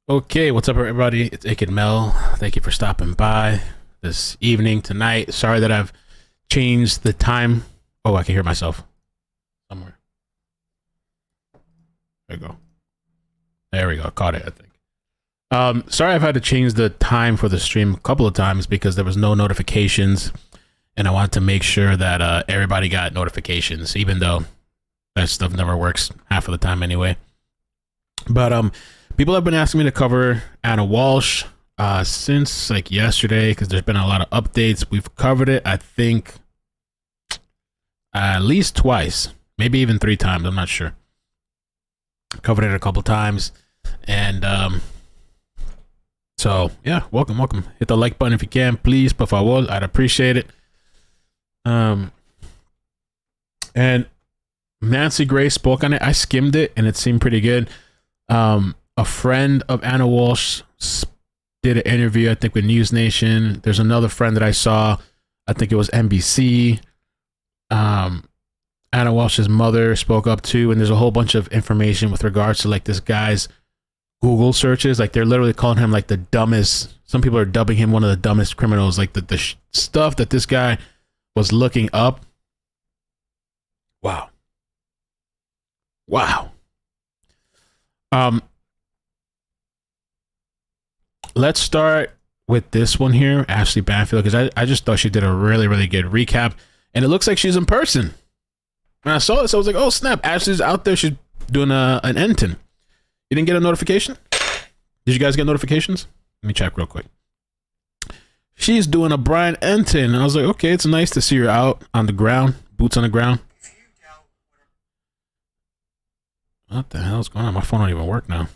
Okay, what's up, everybody? It's iCkEdMeL. Thank you for stopping by this evening, tonight. Sorry that I've changed the time. Oh, I can hear myself somewhere. There you go. There we go. Caught it, I think. Sorry I've had to change the time for the stream a couple of times because there was no notifications, and I wanted to make sure that everybody got notifications, even though that stuff never works half of the time anyway. But people have been asking me to cover Anna Walshe since like yesterday because there's been a lot of updates. We've covered it, I think, at least twice, maybe even 3 times. I'm not sure. Covered it a couple times, and so yeah, welcome. Hit the like button if you can, please, por favor. I'd appreciate it. And Nancy Gray spoke on it. I skimmed it, and it seemed pretty good. A friend of Anna Walshe did an interview, I think, with News Nation. There's another friend that I saw, I think it was NBC. Anna Walsh's mother spoke up too, and there's a whole bunch of information with regards to like this guy's Google searches. Like they're literally calling him like the dumbest. Some people are dubbing him one of the dumbest criminals. Like the stuff that this guy was looking up. Wow. Let's start with this one here, Ashley Banfield, because I just thought she did a really good recap, and it looks like she's in person. When I saw this, I was like, oh snap, Ashley's out there. She's doing an Enton. You didn't get a notification? Did you guys get notifications? Let me check real quick. She's doing a Brian Enton, and I was like, okay, it's nice to see her out on the ground, boots on the ground. What the hell is going on? My phone don't even work now.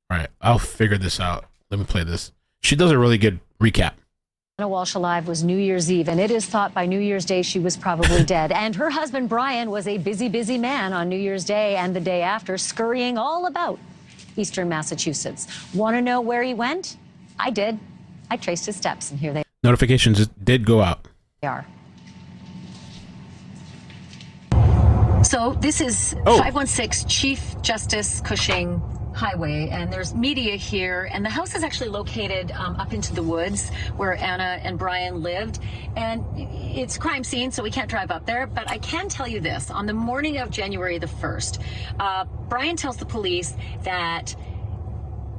All right, I'll figure this out. Let me play this. She does a really good recap. Anna Walshe alive was New Year's Eve, and it is thought by New Year's Day she was probably dead. And her husband, Brian, was a busy man on New Year's Day and the day after, scurrying all about eastern Massachusetts. Want to know where he went? I did. I traced his steps, and here they Notifications did go out. are. So this is 516 Chief Justice Cushing Highway, and there's media here, and the house is actually located up into the woods where Anna and Brian lived, and it's a crime scene, so we can't drive up there. But I can tell you this: on the morning of January the 1st, Brian tells the police that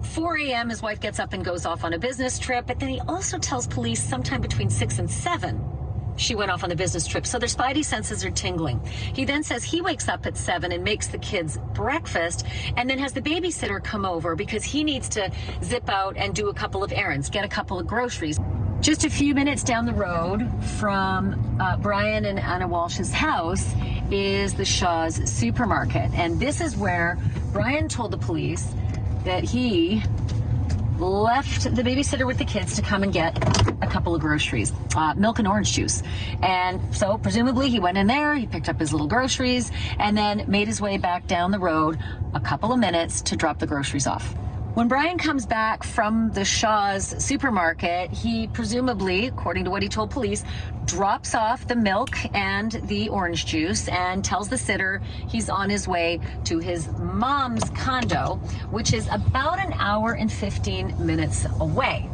4 a.m. his wife gets up and goes off on a business trip, but then he also tells police sometime between 6 and 7 she went off on a business trip, so their spidey senses are tingling. He then says he wakes up at 7 and makes the kids breakfast, and then has the babysitter come over because he needs to zip out and do a couple of errands, get a couple of groceries. Just a few minutes down the road from Brian and Anna Walsh's house is the Shaw's supermarket, and this is where Brian told the police that he left the babysitter with the kids to come and get a couple of groceries, milk and orange juice. And so presumably he went in there, he picked up his little groceries, and then made his way back down the road a couple of minutes to drop the groceries off. When Brian comes back from the Shaw's supermarket, he presumably, according to what he told police, drops off the milk and the orange juice and tells the sitter he's on his way to his mom's condo, which is about an hour and 15 minutes away.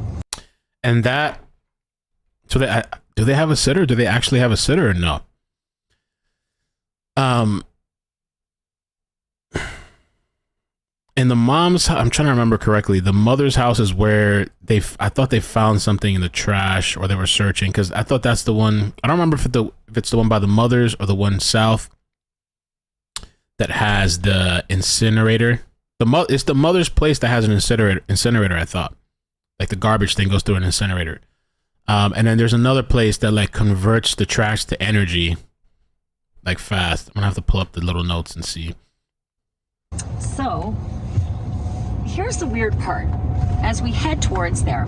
And that, so they do they have a sitter? Do they actually have a sitter or no? In the mom's, I'm trying to remember correctly. The mother's house is where I thought they found something in the trash, or they were searching, because I thought that's the one. I don't remember if it's the one by the mother's or the one south that has the incinerator. It's the mother's place that has an incinerator. I thought, like the garbage thing goes through an incinerator, and then there's another place that like converts the trash to energy, like fast. I'm gonna have to pull up the little notes and see. So here's the weird part. As we head towards there,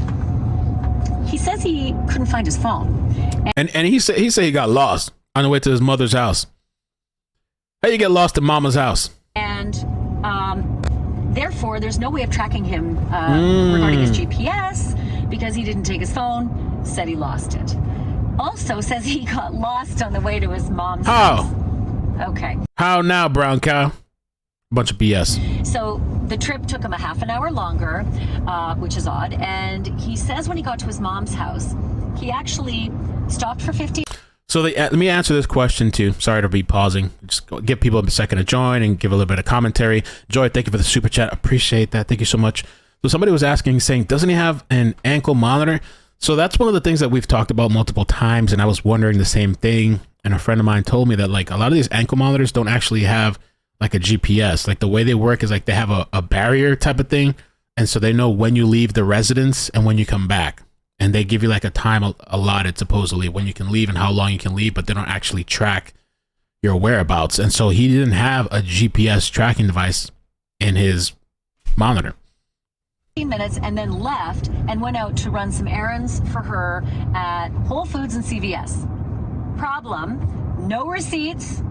he says he couldn't find his phone. And he said he got lost on the way to his mother's house. How you get lost at mama's house? And therefore, there's no way of tracking him regarding his GPS because he didn't take his phone, said he lost it. Also says he got lost on the way to his mom's house. How? Okay. How now, brown cow? bunch of BS. So the trip took him a half an hour longer, which is odd. And he says when he got to his mom's house, he actually stopped for 50. So let me answer this question too. Sorry to be pausing. Just give people a second to join and give a little bit of commentary. Joy, thank you for the super chat. Appreciate that. Thank you so much. So somebody was asking, saying, doesn't he have an ankle monitor? So that's one of the things that we've talked about multiple times, and I was wondering the same thing. And a friend of mine told me that like a lot of these ankle monitors don't actually have like a GPS. Like the way they work is like they have a barrier type of thing, and so they know when you leave the residence and when you come back. And they give you like a time allotted supposedly when you can leave and how long you can leave, but they don't actually track your whereabouts. And so he didn't have a GPS tracking device in his monitor. Minutes and then left and went out to run some errands for her at Whole Foods and CVS. Problem, no receipts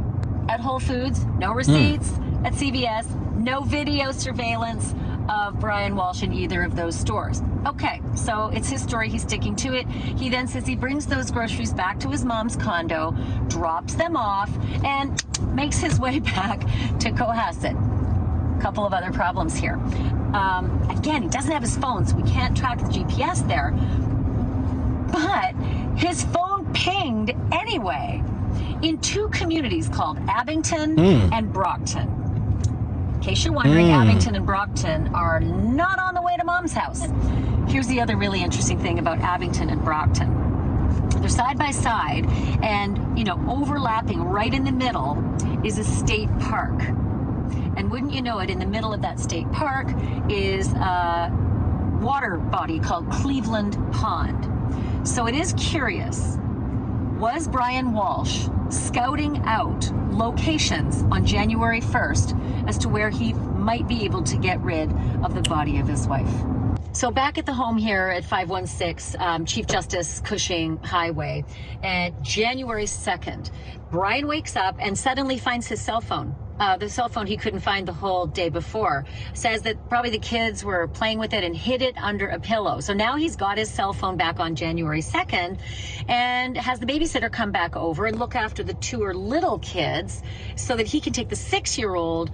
at Whole Foods, no receipts at CVS, no video surveillance of Brian Walshe in either of those stores. Okay, so it's his story, he's sticking to it. He then says he brings those groceries back to his mom's condo, drops them off, and makes his way back to Cohasset. A couple of other problems here. Again, he doesn't have his phone, so we can't track the GPS there. But his phone pinged anyway in two communities called Abington and Brockton. In case you're wondering, Abington and Brockton are not on the way to Mom's house. Here's the other really interesting thing about Abington and Brockton. They're side by side, and, you know, overlapping right in the middle is a state park. And wouldn't you know it, in the middle of that state park is a water body called Cleveland Pond. So it is curious, was Brian Walshe scouting out locations on January 1st as to where he might be able to get rid of the body of his wife? So back at the home here at 516 Chief Justice Cushing Highway, at January 2nd, Brian wakes up and suddenly finds his cell phone. The cell phone he couldn't find the whole day before. Says that probably the kids were playing with it and hid it under a pillow. So now he's got his cell phone back on January 2nd and has the babysitter come back over and look after the two little kids so that he can take the 6-year-old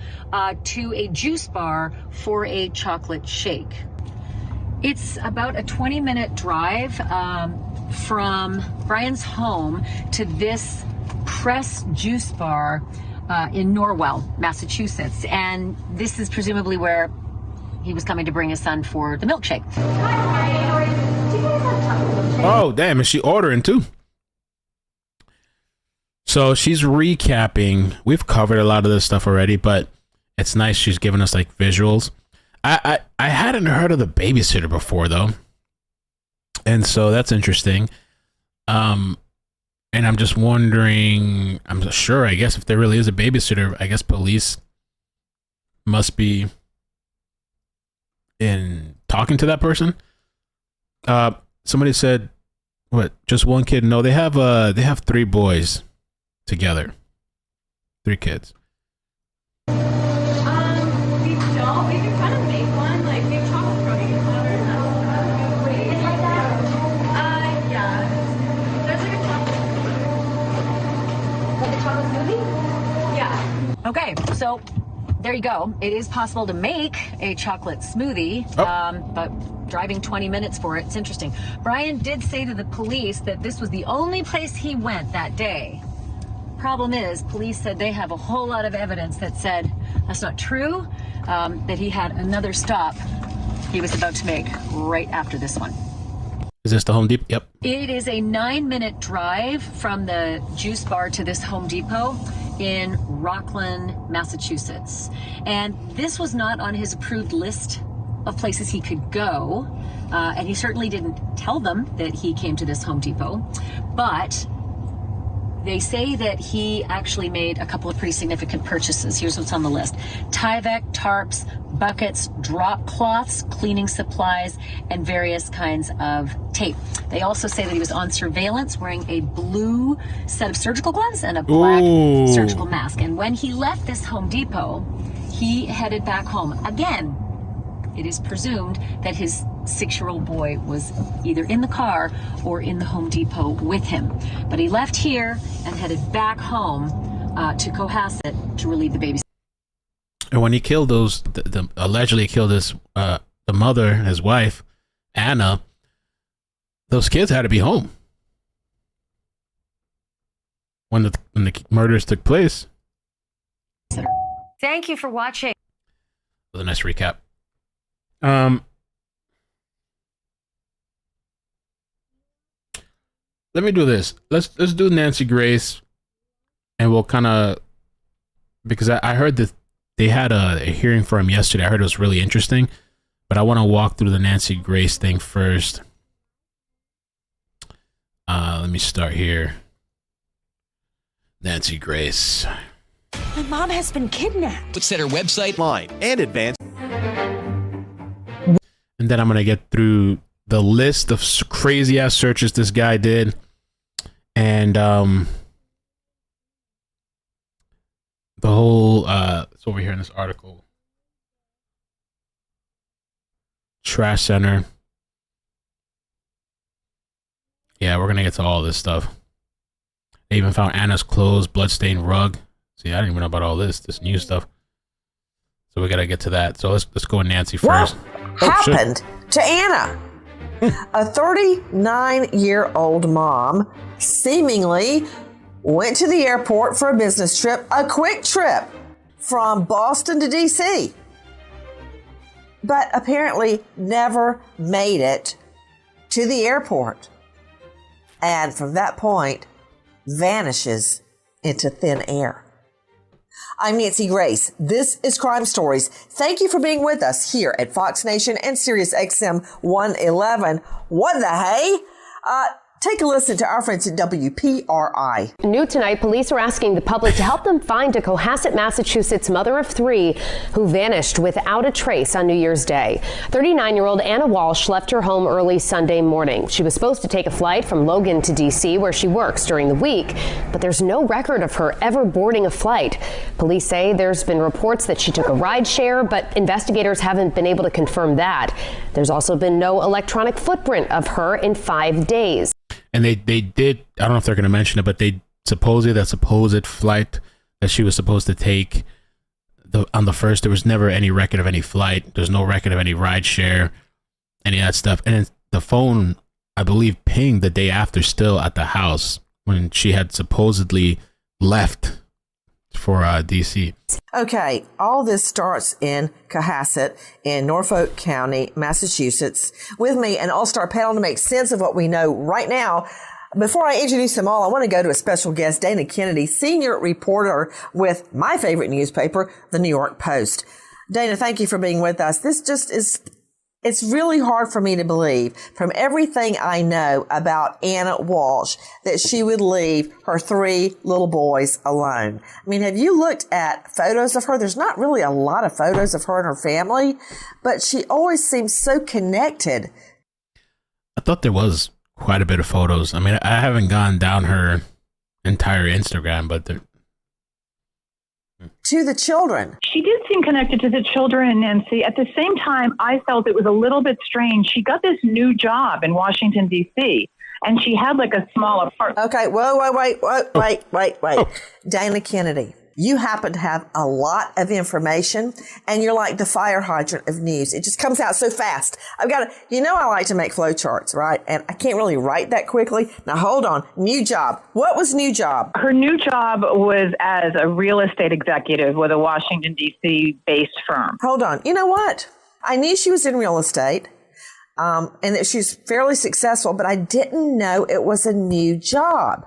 to a juice bar for a chocolate shake. It's about a 20-minute drive from Brian's home to this Press Juice Bar in Norwell, Massachusetts. And this is presumably where he was coming to bring his son for the milkshake. Oh, damn. And she ordering too. So she's recapping. We've covered a lot of this stuff already, but it's nice she's giving us like visuals. I hadn't heard of the babysitter before though. And so that's interesting. And I'm just wondering, I'm sure, I guess if there really is a babysitter, I guess police must be in talking to that person. Somebody said, what, just one kid? No, they have 3 boys together. 3 kids. We can kind of make one, like make chocolate pudding and whatever. Yeah. There's like a chocolate smoothie? Yeah. Okay, so there you go. It is possible to make a chocolate smoothie, but driving 20 minutes for it's interesting. Brian did say to the police that this was the only place he went that day. Problem is, police said they have a whole lot of evidence that said that's not true, that he had another stop he was about to make right after this one. Is this the Home Depot? Yep. It is a 9-minute drive from the juice bar to this Home Depot in Rockland, Massachusetts. And this was not on his approved list of places he could go. And he certainly didn't tell them that he came to this Home Depot. But they say that he actually made a couple of pretty significant purchases. Here's what's on the list: Tyvek tarps, buckets, drop cloths, cleaning supplies, and various kinds of tape. They also say that he was on surveillance wearing a blue set of surgical gloves and a black surgical mask. And when he left this Home Depot, he headed back home. Again, it is presumed that his 6-year-old boy was either in the car or in the Home Depot with him. But he left here and headed back home to Cohasset to relieve the baby. And when he killed allegedly killed the mother, his wife, Anna, those kids had to be home when the murders took place. Thank you for watching. With a nice recap. Let me do this. Let's do Nancy Grace, and we'll kind of, because I heard that they had a hearing for him yesterday. I heard it was really interesting, but I want to walk through the Nancy Grace thing first. Let me start here. Nancy Grace. My mom has been kidnapped. Let's set her website line and advance. And then I'm going to get through the list of crazy ass searches this guy did. And the whole it's over here in this article. Trash center. Yeah, we're going to get to all this stuff. They even found Anna's clothes, bloodstained rug. See, I didn't even know about all this new stuff. So we got to get to that. So let's go with Nancy first. What happened to Anna? A 39-year-old mom seemingly went to the airport for a business trip, a quick trip from Boston to D.C., but apparently never made it to the airport. And from that point, vanishes into thin air. I'm Nancy Grace. This is Crime Stories. Thank you for being with us here at Fox Nation and Sirius XM 111. What the hey? Take a listen to our friends at WPRI. New tonight, police are asking the public to help them find a Cohasset, Massachusetts mother of three who vanished without a trace on New Year's Day. 39-year-old Anna Walshe left her home early Sunday morning. She was supposed to take a flight from Logan to D.C., where she works during the week, but there's no record of her ever boarding a flight. Police say there's been reports that she took a ride share, but investigators haven't been able to confirm that. There's also been no electronic footprint of her in 5 days. And they did, I don't know if they're going to mention it, but that supposed flight that she was supposed to take on the first, there was never any record of any flight. There's no record of any ride share, any of that stuff. And the phone, I believe, pinged the day after still at the house when she had supposedly left for DC. Okay, all this starts in Cohasset in Norfolk County, Massachusetts, with me, an all-star panel to make sense of what we know right now. Before I introduce them all, I want to go to a special guest, Dana Kennedy, senior reporter with my favorite newspaper, the New York Post. Dana, thank you for being with us. This just is, it's really hard for me to believe, from everything I know about Anna Walshe, that she would leave her three little boys alone. I mean, have you looked at photos of her? There's not really a lot of photos of her and her family, but she always seems so connected. I thought there was quite a bit of photos. I mean, I haven't gone down her entire Instagram, but to the children. She did seem connected to the children, Nancy. At the same time, I felt it was a little bit strange. She got this new job in Washington, D.C., and she had like a small apartment. Okay, wait. Dana Kennedy, you happen to have a lot of information, and you're like the fire hydrant of news. It just comes out so fast. I like to make flow charts, right? And I can't really write that quickly. Now, hold on. New job. What was new job? Her new job was as a real estate executive with a Washington, D.C. based firm. Hold on. You know what? I knew she was in real estate, and that she's fairly successful, but I didn't know it was a new job.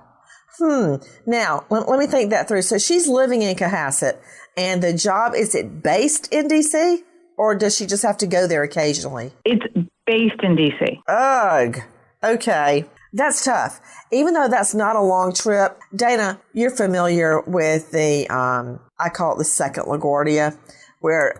Now, let me think that through. So she's living in Cohasset, and the job, is it based in D.C., or does she just have to go there occasionally? It's based in D.C. Ugh. Okay. That's tough. Even though that's not a long trip. Dana, you're familiar with the, I call it the second LaGuardia, where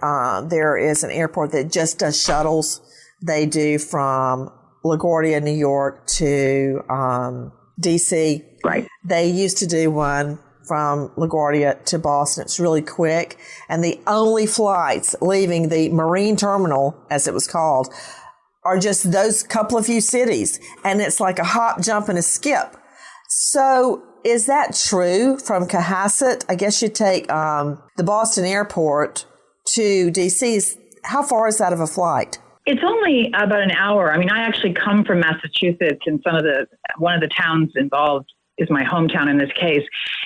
there is an airport that just does shuttles. They do from LaGuardia, New York to D.C. Right. They used to do one from LaGuardia to Boston. It's really quick. And the only flights leaving the Marine Terminal, as it was called, are just those couple of few cities. And it's like a hop, jump, and a skip. So is that true from Cohasset? I guess you take the Boston airport to DC, how far is that of a flight? It's only about an hour. I mean, I actually come from Massachusetts, and one of the towns involved is my hometown in this case.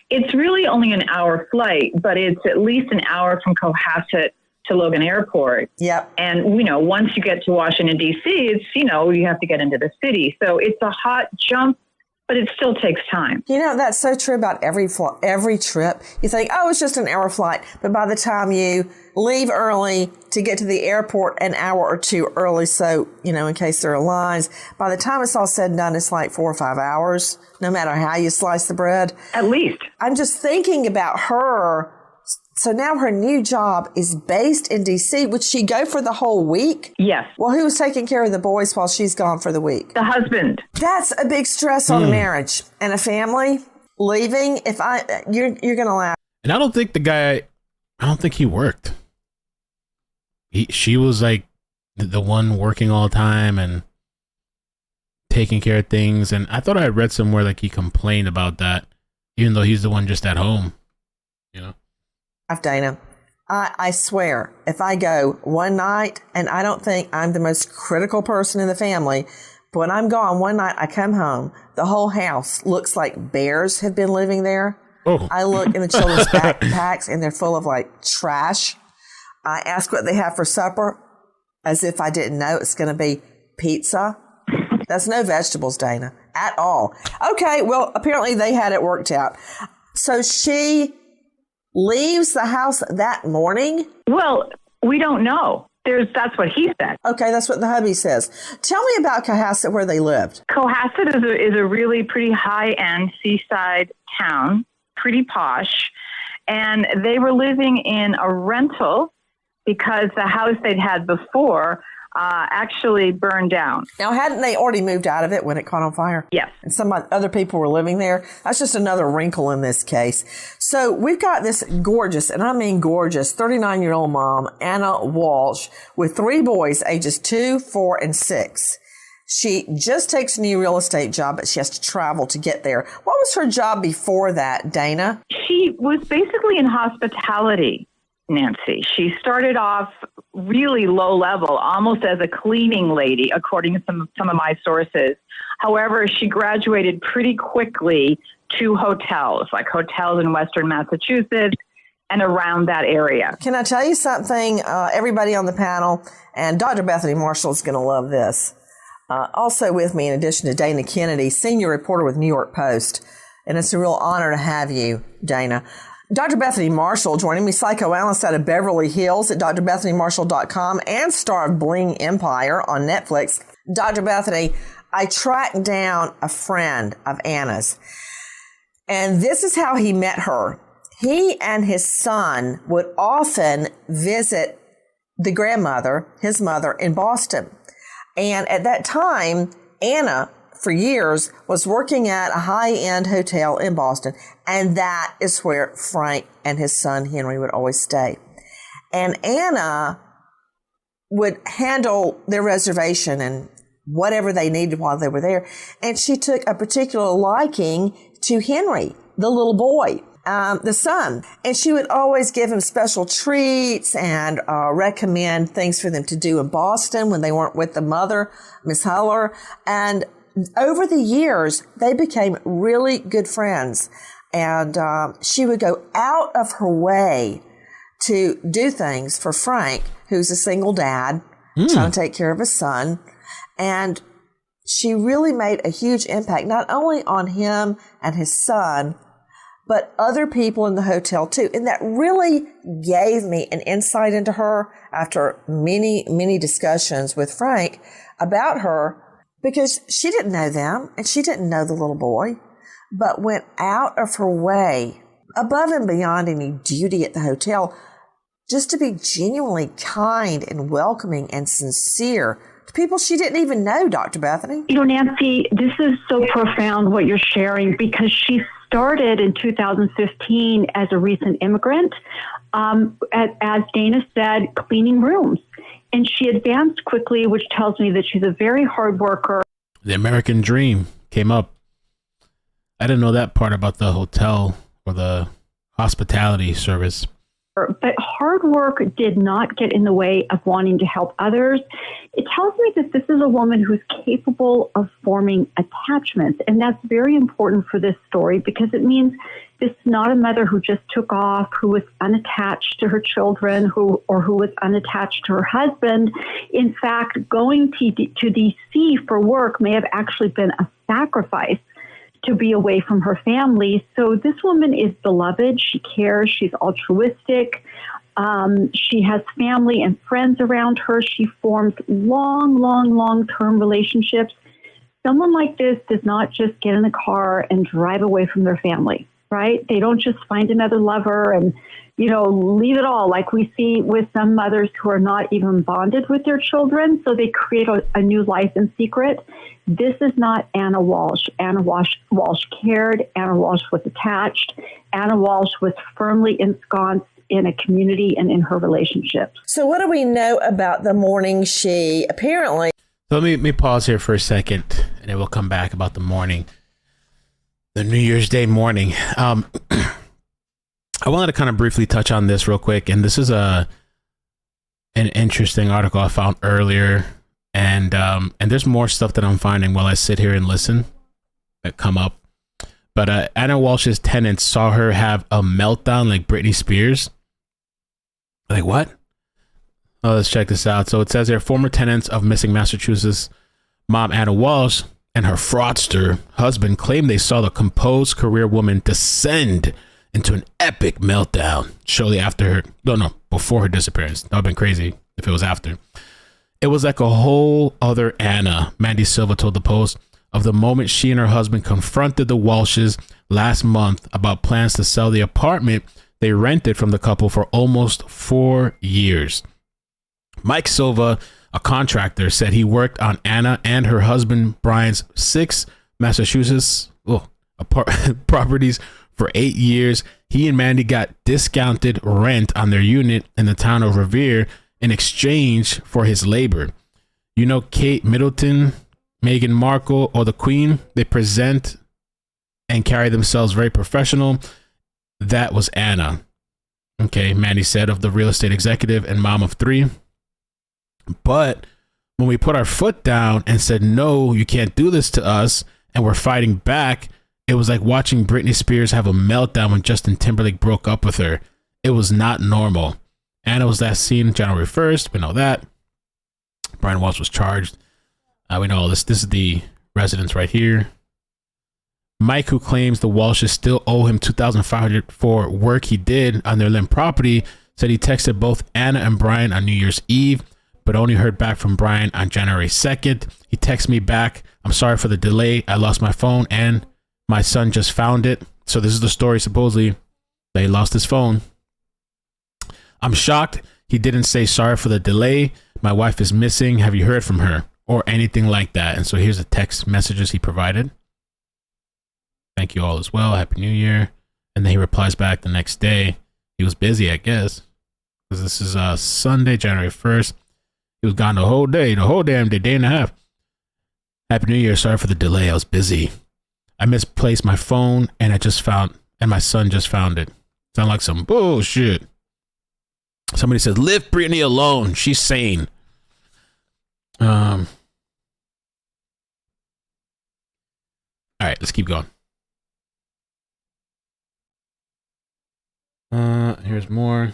It's really only an hour flight, but it's at least an hour from Cohasset to Logan Airport. Yep. And, once you get to Washington, D.C., it's, you have to get into the city. So it's a hot jump, but it still takes time. That's so true about every trip. You think, oh, it's just an hour flight. But by the time you leave early to get to the airport an hour or two early, so, in case there are lines, by the time it's all said and done, it's like 4 or 5 hours, no matter how you slice the bread. At least. I'm just thinking about her. So now her new job is based in D.C. Would she go for the whole week? Yes. Well, who was taking care of the boys while she's gone for the week? The husband. That's a big stress on a marriage and a family. Leaving, you're going to laugh. And I don't think he worked. She was like the one working all the time and taking care of things. And I thought I read somewhere like he complained about that, even though he's the one just at home, Dana, I swear, if I go one night, and I don't think I'm the most critical person in the family, but when I'm gone one night, I come home, the whole house looks like bears have been living there. Oh. I look in the children's backpacks, and they're full of trash. I ask what they have for supper, as if I didn't know it's going to be pizza. That's no vegetables, Dana, at all. Okay, well, apparently they had it worked out. So she leaves the house that morning? Well, we don't know. That's what he said. Okay, that's what the hubby says. Tell me about Cohasset, where they lived. Cohasset is a really pretty high-end seaside town, pretty posh, and they were living in a rental because the house they'd had before actually burned down. Now, hadn't they already moved out of it when it caught on fire? Yes. And some other people were living there? That's just another wrinkle in this case. So we've got this gorgeous, and I mean gorgeous, 39-year-old mom, Anna Walshe, with 3 boys, ages 2, 4, and 6. She just takes a new real estate job, but she has to travel to get there. What was her job before that, Dana? She was basically in hospitality, Nancy. She started off really low level, almost as a cleaning lady, according to some of my sources. However, she graduated pretty quickly to hotels, like hotels in Western Massachusetts and around that area. Can I tell you something? Everybody on the panel, and Dr. Bethany Marshall is going to love this. Also with me, in addition to Dana Kennedy, senior reporter with New York Post. And it's a real honor to have you, Dana. Dr. Bethany Marshall joining me, psychoanalyst out of Beverly Hills at drbethanymarshall.com and star of Bling Empire on Netflix. Dr. Bethany, I tracked down a friend of Anna's, and this is how he met her. He and his son would often visit the grandmother, his mother, in Boston. And at that time, Anna, for years, was working at a high-end hotel in Boston, and that is where Frank and his son Henry would always stay. And Anna would handle their reservation and whatever they needed while they were there, and she took a particular liking to Henry, the little boy, the son, and she would always give him special treats and recommend things for them to do in Boston when they weren't with the mother, Miss Huller, and over the years, they became really good friends, and she would go out of her way to do things for Frank, who's a single dad, trying to take care of his son, and she really made a huge impact, not only on him and his son, but other people in the hotel too. And that really gave me an insight into her after many, many discussions with Frank about her, because she didn't know them and she didn't know the little boy, but went out of her way, above and beyond any duty at the hotel, just to be genuinely kind and welcoming and sincere to people she didn't even know, Dr. Bethany. Nancy, this is so profound what you're sharing, because she started in 2015 as a recent immigrant, as Dana said, cleaning rooms. And she advanced quickly, which tells me that she's a very hard worker. The American dream came up. I didn't know that part about the hotel or the hospitality service. but hard work did not get in the way of wanting to help others. It tells me that this is a woman who's capable of forming attachments. And that's very important for this story because it means this is not a mother who just took off, who was unattached to her children, who was unattached to her husband. In fact, going to DC for work may have actually been a sacrifice to be away from her family. So this woman is beloved. She cares. She's altruistic. She has family and friends around her. She forms long-term relationships. Someone like this does not just get in a car and drive away from their family, right? They don't just find another lover and, leave it all like we see with some mothers who are not even bonded with their children. So they create a new life in secret. This is not Anna Walshe. Anna Walshe cared. Anna Walshe was attached. Anna Walshe was firmly ensconced in a community and in her relationships. So what do we know about the morning she apparently... So let me pause here for a second, and then we'll come back about the morning. The New Year's Day morning. I wanted to kind of briefly touch on this real quick, and this is an interesting article I found earlier, and there's more stuff that I'm finding while I sit here and listen that come up. But Anna Walsh's tenants saw her have a meltdown like Britney Spears. Like what? Oh, let's check this out. So it says here, former tenants of missing Massachusetts mom Anna Walshe and her fraudster husband claimed they saw the composed career woman descend into an epic meltdown shortly after before her disappearance. That would have been crazy if it was after. It was like a whole other Anna, Mandy Silva told the Post, of the moment she and her husband confronted the Walshes last month about plans to sell the apartment they rented from the couple for almost 4 years. Mike Silva, a contractor, said he worked on Anna and her husband Brian's 6 Massachusetts properties for 8 years. He and Mandy got discounted rent on their unit in the town of Revere in exchange for his labor. Kate Middleton, Meghan Markle, or the Queen, they present and carry themselves very professional. That was Anna. Okay, Mandy said of the real estate executive and mom of 3. But when we put our foot down and said, no, you can't do this to us, and we're fighting back, it was like watching Britney Spears have a meltdown when Justin Timberlake broke up with her. It was not normal. Anna was last seen January 1st. We know that. Brian Walsh was charged. We know all this. This is the residence right here. Mike, who claims the Walshes still owe him $2,500 for work he did on their Lynn property, said he texted both Anna and Brian on New Year's Eve, but only heard back from Brian on January 2nd. He texted me back, "I'm sorry for the delay. I lost my phone and my son just found it." So this is the story, supposedly, that he lost his phone. "I'm shocked. He didn't say sorry for the delay. My wife is missing. Have you heard from her?" Or anything like that. And so here's the text messages he provided. "Thank you all as well. Happy New Year." And then he replies back the next day. He was busy, I guess, because this is Sunday, January 1st. He was gone the whole damn day and a half. "Happy New Year. Sorry for the delay. I was busy. I misplaced my phone and my son just found it." Sound like some bullshit. Somebody says, "Leave Britney alone. She's sane." All right, let's keep going. Here's more.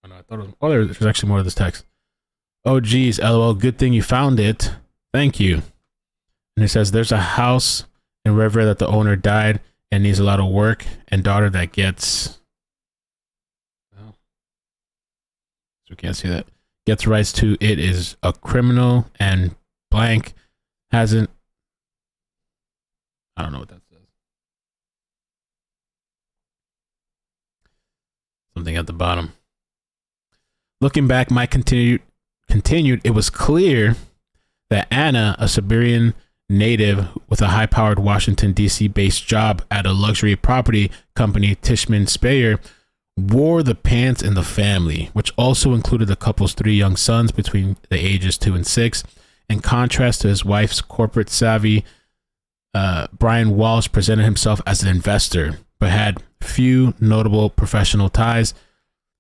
Oh, no, I thought it was, there's actually more of this text. "Oh, geez, LOL. Good thing you found it. Thank you." And it says, "There's a house in River that the owner died and needs a lot of work, and daughter that gets..." Well, so we can't see that. "Gets rights to it is a criminal and blank hasn't..." I don't know what that says. Something at the bottom. Looking back, Mike continued, "It was clear that Anna, a Siberian native with a high-powered Washington, D.C. based job at a luxury property company, Tishman Speyer, wore the pants in the family, which also included the couple's 3 young sons between the ages 2 and 6. In contrast to his wife's corporate savvy, Brian Walshe presented himself as an investor, but had few notable professional ties.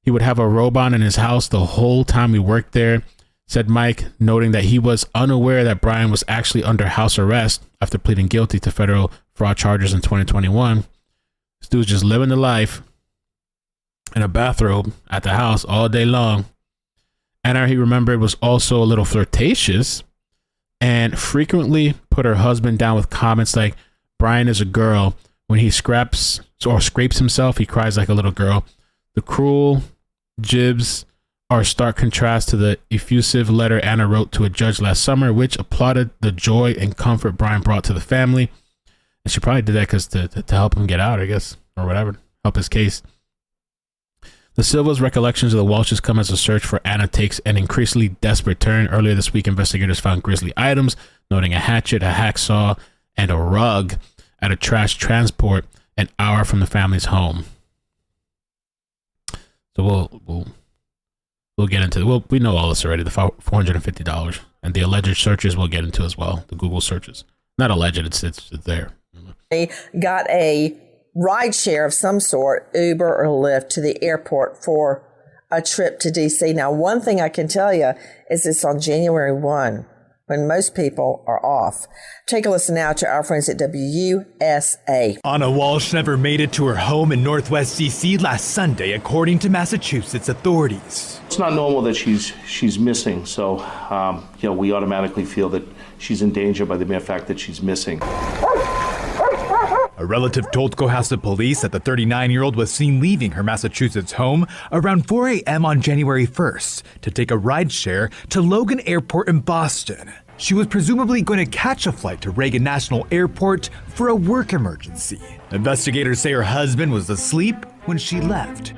He would have a robot in his house the whole time we worked there, said Mike, noting that he was unaware that Brian was actually under house arrest after pleading guilty to federal fraud charges in 2021. This dude's just living the life in a bathrobe at the house all day long. Anna, he remembered, was also a little flirtatious and frequently put her husband down with comments like, Brian is a girl. When he scrapes himself, he cries like a little girl. The cruel jibs are a stark contrast to the effusive letter Anna wrote to a judge last summer, which applauded the joy and comfort Brian brought to the family. And she probably did that because to help him get out, I guess, or whatever, help his case. The Silva's recollections of the Walshes come as a search for Anna takes an increasingly desperate turn. Earlier this week, investigators found grisly items, noting a hatchet, a hacksaw, and a rug at a trash transport an hour from the family's home. So we'll get into it. We know all this already, the $450 and the alleged searches we'll get into as well, the Google searches. Not alleged, it's there. They got a ride share of some sort, Uber or Lyft, to the airport for a trip to DC. Now, one thing I can tell you is it's on January 1, when most people are off. Take a listen now to our friends at WUSA. Anna Walshe never made it to her home in Northwest DC last Sunday, according to Massachusetts authorities. It's not normal that she's missing, so we automatically feel that she's in danger by the mere fact that she's missing. A relative told Cohasset police that the 39-year-old was seen leaving her Massachusetts home around 4 a.m. on January 1st to take a rideshare to Logan Airport in Boston. She was presumably going to catch a flight to Reagan National Airport for a work emergency. Investigators say her husband was asleep when she left.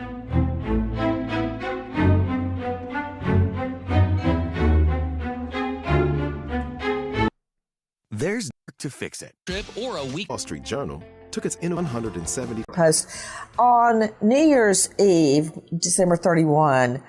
There's to fix it. Trip or a week. Wall Street Journal took its in 170 post on New Year's Eve, December 31.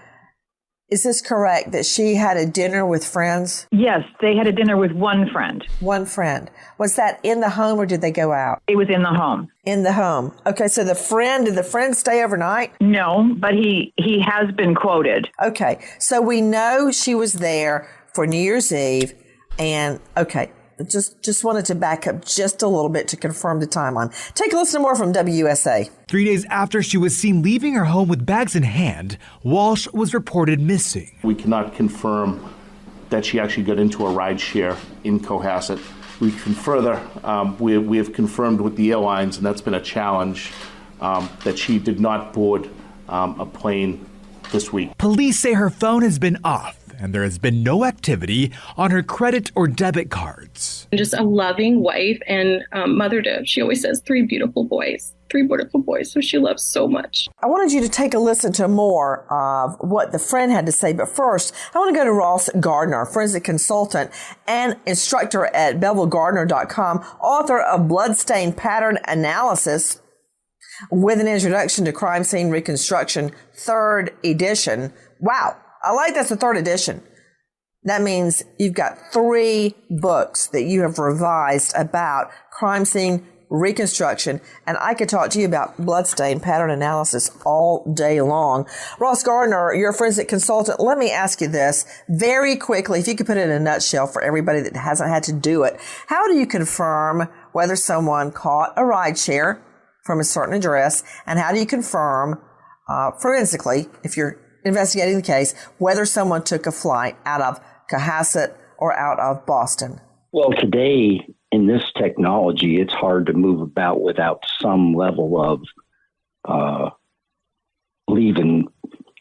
Is this correct that she had a dinner with friends? Yes, they had a dinner with one friend. One friend. Was that in the home or did they go out? It was in the home. In the home. Okay, so did the friend stay overnight? No, but he has been quoted. Okay, so we know she was there for New Year's Eve, and okay. Just wanted to back up just a little bit to confirm the timeline. Take a listen to more from WUSA. 3 days after she was seen leaving her home with bags in hand, Walshe was reported missing. We cannot confirm that she actually got into a rideshare in Cohasset. We can further, we have confirmed with the airlines, and that's been a challenge, that she did not board a plane this week. Police say her phone has been off, and there has been no activity on her credit or debit cards. Just a loving wife and mother to, she always says, three beautiful boys, so she loves so much. I wanted you to take a listen to more of what the friend had to say, but first, I want to go to Ross Gardner, forensic consultant and instructor at BellevilleGardner.com, author of Bloodstain Pattern Analysis, with an introduction to crime scene reconstruction, 3rd edition. Wow. I like that's the 3rd edition. That means you've got 3 books that you have revised about crime scene reconstruction, and I could talk to you about bloodstain pattern analysis all day long. Ross Gardner, you're a forensic consultant. Let me ask you this very quickly, if you could put it in a nutshell for everybody that hasn't had to do it. How do you confirm whether someone caught a rideshare from a certain address, and how do you confirm forensically, if you're investigating the case, whether someone took a flight out of Cohasset or out of Boston? Well, today in this technology, it's hard to move about without some level of leaving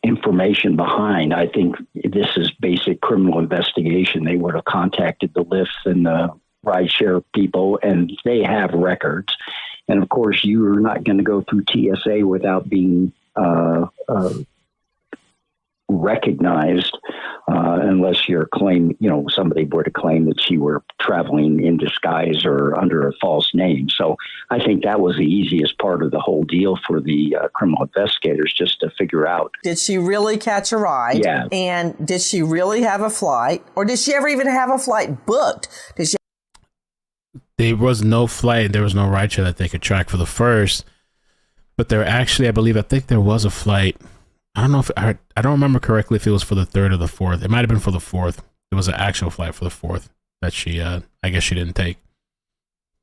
information behind. I think this is basic criminal investigation. They would have contacted the Lyft and the rideshare people, and they have records. And of course, you are not going to go through TSA without being recognized, unless you're somebody were to claim that you were traveling in disguise or under a false name. So I think that was the easiest part of the whole deal for the criminal investigators, just to figure out. Did she really catch a ride? Yeah. And did she really have a flight? Or did she ever even have a flight booked? There was no flight. There was no rideshare that they could track for the first. But there actually, I think there was a flight. I don't know if I don't remember correctly if it was for the 3rd or the 4th. It might have been for the 4th. It was an actual flight for the 4th that she, I guess she didn't take.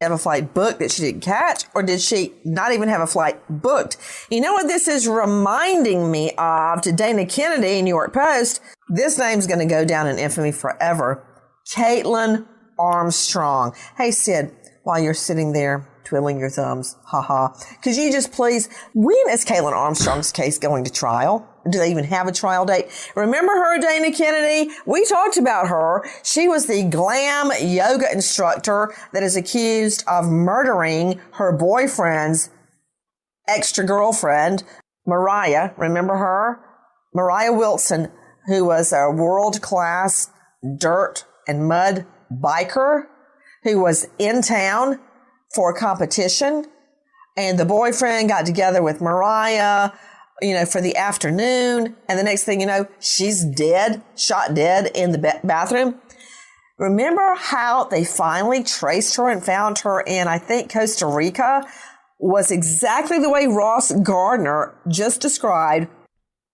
Have a flight booked that she didn't catch, or did she not even have a flight booked? You know what this is reminding me of? To Dana Kennedy, New York Post. This name's going to go down in infamy forever. Caitlin Armstrong. Hey, Sid, while you're sitting there twiddling your thumbs, could you just please, when is Caitlin Armstrong's case going to trial? Do they even have a trial date? Remember her, Dana Kennedy? We talked about her. She was the glam yoga instructor that is accused of murdering her boyfriend's extra girlfriend, Mariah. Remember her? Mariah Wilson, who was a world-class dirt and mud biker who was in town for a competition. And the boyfriend got together with Mariah, for the afternoon. And the next thing you know, she's dead, shot dead in the bathroom. Remember how they finally traced her and found her in, I think, Costa Rica? Was exactly the way Ross Gardner just described.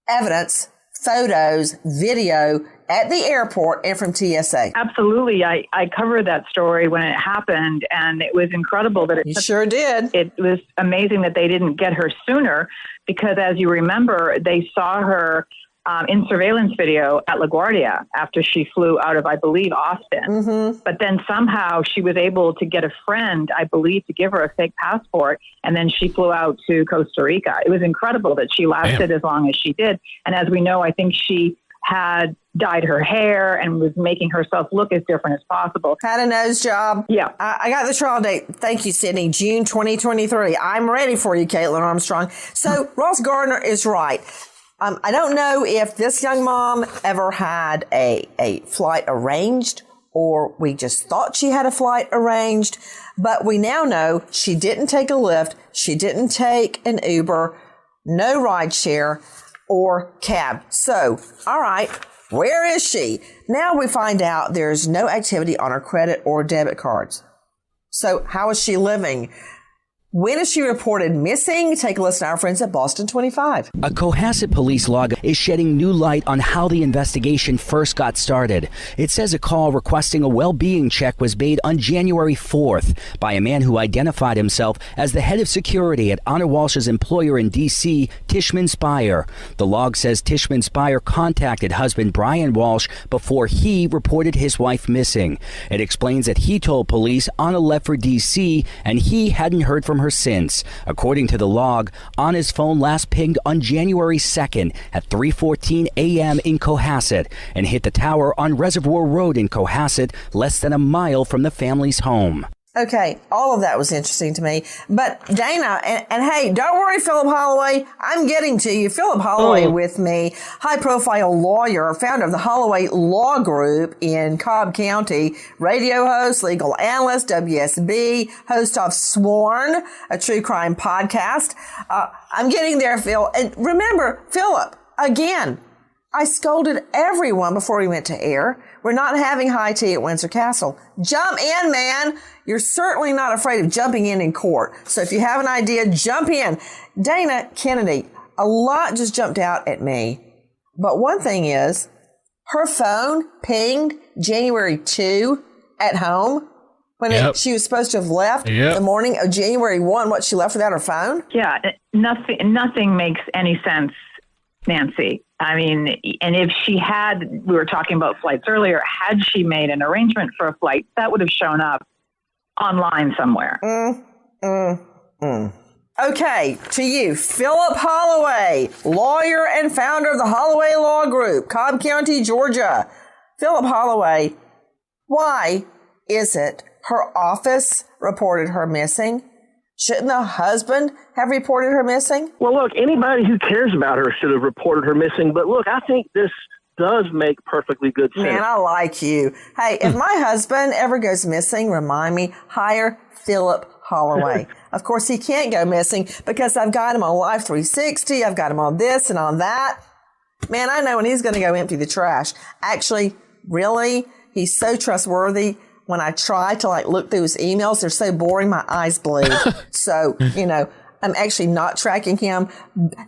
Evidence, photos, video at the airport and from TSA. Absolutely. I covered that story when it happened, and it was incredible that You sure did. It was amazing that they didn't get her sooner, because as you remember, they saw her in surveillance video at LaGuardia after she flew out of, I believe, Austin. Mm-hmm. But then somehow she was able to get a friend, I believe, to give her a fake passport, and then she flew out to Costa Rica. It was incredible that she lasted as long as she did. And as we know, I think she had dyed her hair and was making herself look as different as possible. Had a nose job. Yeah. I got the trial date. Thank you, Sydney. June 2023. I'm ready for you, Caitlin Armstrong. So Ross Gardner is right. I don't know if this young mom ever had a flight arranged, or we just thought she had a flight arranged, but we now know she didn't take a Lyft. She didn't take an Uber, no ride share or cab. So, all right, where is she? Now we find out there's no activity on her credit or debit cards. So how is she living? When is she reported missing? Take a listen to our friends at Boston 25. A Cohasset police log is shedding new light on how the investigation first got started. It says a call requesting a well-being check was made on January 4th by a man who identified himself as the head of security at Anna Walsh's employer in D.C., Tishman Speyer. The log says Tishman Speyer contacted husband Brian Walsh before he reported his wife missing. It explains that he told police Anna left for D.C. and he hadn't heard from her since. According to the log, Anna's phone last pinged on January 2nd at 3:14 a.m. in Cohasset and hit the tower on Reservoir Road in Cohasset, less than a mile from the family's home. Okay, all of that was interesting to me. But Dana, and hey, don't worry, Philip Holloway, I'm getting to you. Philip Holloway with me, high-profile lawyer, founder of the Holloway Law Group in Cobb County, radio host, legal analyst, WSB, host of Sworn, a true crime podcast. I'm getting there, Phil. And remember, Philip, again, I scolded everyone before we went to air. We're not having high tea at Windsor Castle. Jump in, man. You're certainly not afraid of jumping in court. So if you have an idea, jump in. Dana Kennedy, a lot just jumped out at me. But one thing is, her phone pinged January 2 at home when she was supposed to have left the morning of January 1. What, she left without her phone? Yeah, nothing makes any sense, Nancy. I mean, and if she had, we were talking about flights earlier, had she made an arrangement for a flight, that would have shown up online somewhere. Okay, to you, Philip Holloway, lawyer and founder of the Holloway Law Group, Cobb County, Georgia. Philip Holloway, why is it her office reported her missing? Shouldn't the husband have reported her missing? Well, look, anybody who cares about her should have reported her missing. But look, I think this does make perfectly good sense. Man, I like you. Hey, if my husband ever goes missing, remind me, hire Philip Holloway. Of course, he can't go missing because I've got him on Life 360. I've got him on this and on that. Man, I know when he's going to go empty the trash. Actually, really, he's so trustworthy. When I try to look through his emails, they're so boring, my eyes bleed. So, I'm actually not tracking him.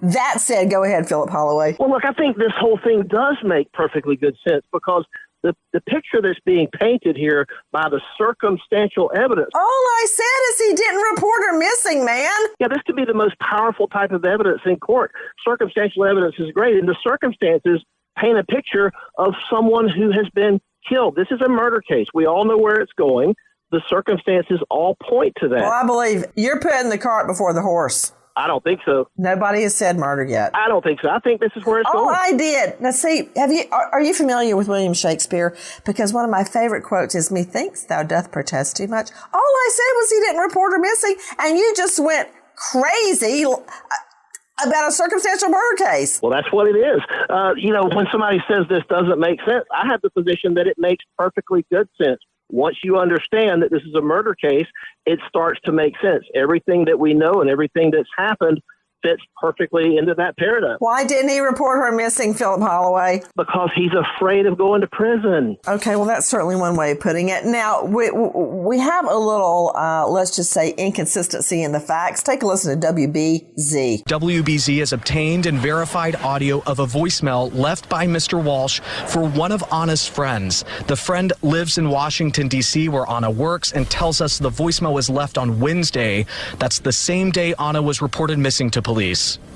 That said, go ahead, Philip Holloway. Well, look, I think this whole thing does make perfectly good sense because the picture that's being painted here by the circumstantial evidence. All I said is he didn't report her missing, man. Yeah, this could be the most powerful type of evidence in court. Circumstantial evidence is great, and the circumstances paint a picture of someone who has been killed. This is a murder case. We all know where it's going. The circumstances all point to that. Well, I believe you're putting the cart before the horse. I don't think so. Nobody has said murder yet. I don't think so. I think this is where it's going. Oh, I did. Now, see, are you familiar with William Shakespeare? Because one of my favorite quotes is, "Methinks thou doth protest too much." All I said was he didn't report her missing, and you just went crazy about a circumstantial murder case. Well, that's what it is. When somebody says this doesn't make sense, I have the position that it makes perfectly good sense. Once you understand that this is a murder case, it starts to make sense. Everything that we know and everything that's happened fits perfectly into that paradigm. Why didn't he report her missing, Philip Holloway? Because he's afraid of going to prison. Okay, well, that's certainly one way of putting it. Now, we have a little, let's just say, inconsistency in the facts. Take a listen to WBZ. WBZ has obtained and verified audio of a voicemail left by Mr. Walshe for one of Anna's friends. The friend lives in Washington, D.C., where Anna works, and tells us the voicemail was left on Wednesday. That's the same day Anna was reported missing to police.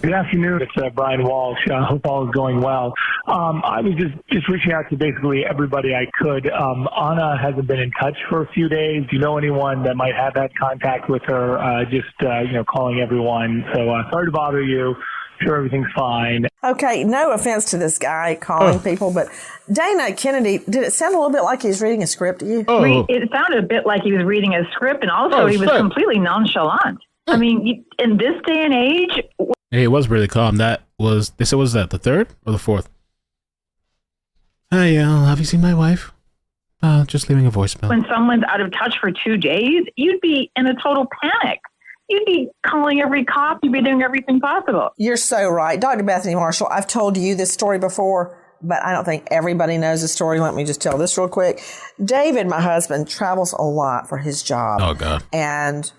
Good afternoon. It's Brian Walshe. I hope all is going well. I was just reaching out to basically everybody I could. Anna hasn't been in touch for a few days. Do you know anyone that might have had contact with her? Calling everyone. So sorry to bother you. Sure, everything's fine. Okay, no offense to this guy calling people, but Dana Kennedy, did it sound a little bit like he was reading a script to you? It sounded a bit like he was reading a script, and also he was completely nonchalant. I mean, in this day and age... Hey, it was really calm. They said, was that the third or the fourth? Hey, have you seen my wife? Just leaving a voicemail. When someone's out of touch for 2 days, you'd be in a total panic. You'd be calling every cop. You'd be doing everything possible. You're so right. Dr. Bethany Marshall, I've told you this story before, but I don't think everybody knows the story. Let me just tell this real quick. David, my husband, travels a lot for his job. Oh, God. And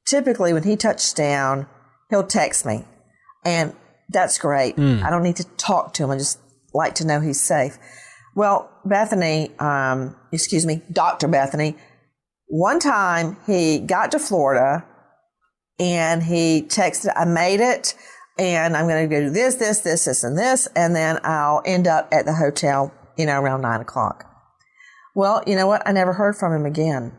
typically when he touches down, he'll text me. And that's great. I don't need to talk to him. I just like to know he's safe. Well, Bethany, Dr. Bethany, one time he got to Florida and he texted, I made it and I'm going to go do this, and this, and then I'll end up at the hotel, around 9:00. Well, you know what? I never heard from him again.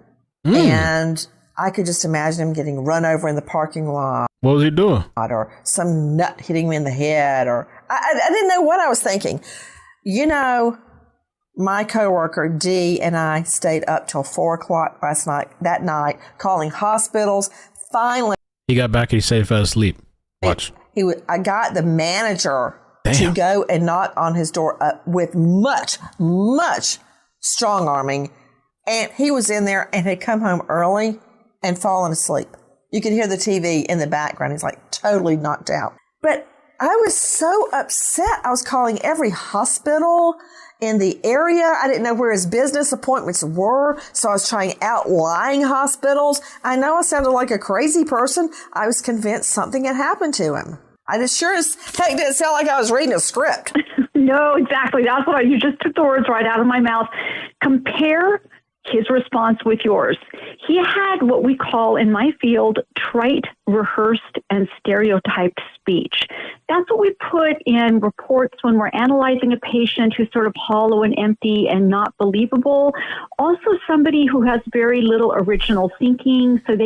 And I could just imagine him getting run over in the parking lot. What was he doing? Or some nut hitting me in the head, or I didn't know what I was thinking. My coworker Dee and I stayed up till 4:00 that night, calling hospitals. Finally, he got back and he said he fell asleep. Watch. I got the manager to go and knock on his door with much, much strong arming, and he was in there and had come home early and fallen asleep. You could hear the TV in the background. He's like totally knocked out. But I was so upset. I was calling every hospital in the area. I didn't know where his business appointments were, so I was trying outlying hospitals. I know I sounded like a crazy person. I was convinced something had happened to him. I just sure as heck didn't sound like I was reading a script. No, exactly. That's what you just took the words right out of my mouth. Compare his response with yours. He had what we call in my field trite, rehearsed, and stereotyped speech. That's what we put in reports when we're analyzing a patient who's sort of hollow and empty and not believable. Also somebody who has very little original thinking. So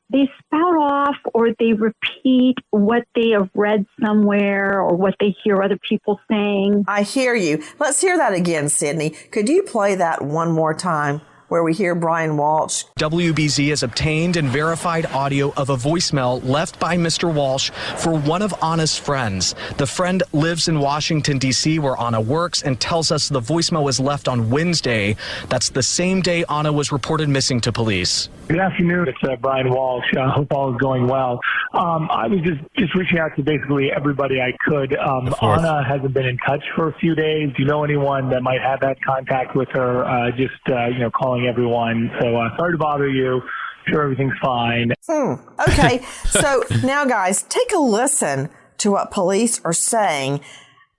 they spout off or they repeat what they have read somewhere or what they hear other people saying. I hear you. Let's hear that again, Sydney. Could you play that one more time where we hear Brian Walshe? WBZ has obtained and verified audio of a voicemail left by Mr. Walshe for one of Anna's friends. The friend lives in Washington, D.C., where Anna works, and tells us the voicemail was left on Wednesday. That's the same day Anna was reported missing to police. Good afternoon. It's Brian Walshe. I hope all is going well. I was just reaching out to basically everybody I could. Anna hasn't been in touch for a few days. Do you know anyone that might have had contact with her? Calling everyone. So sorry to bother you. sure everything's fine. Okay, so now, guys, take a listen to what police are saying.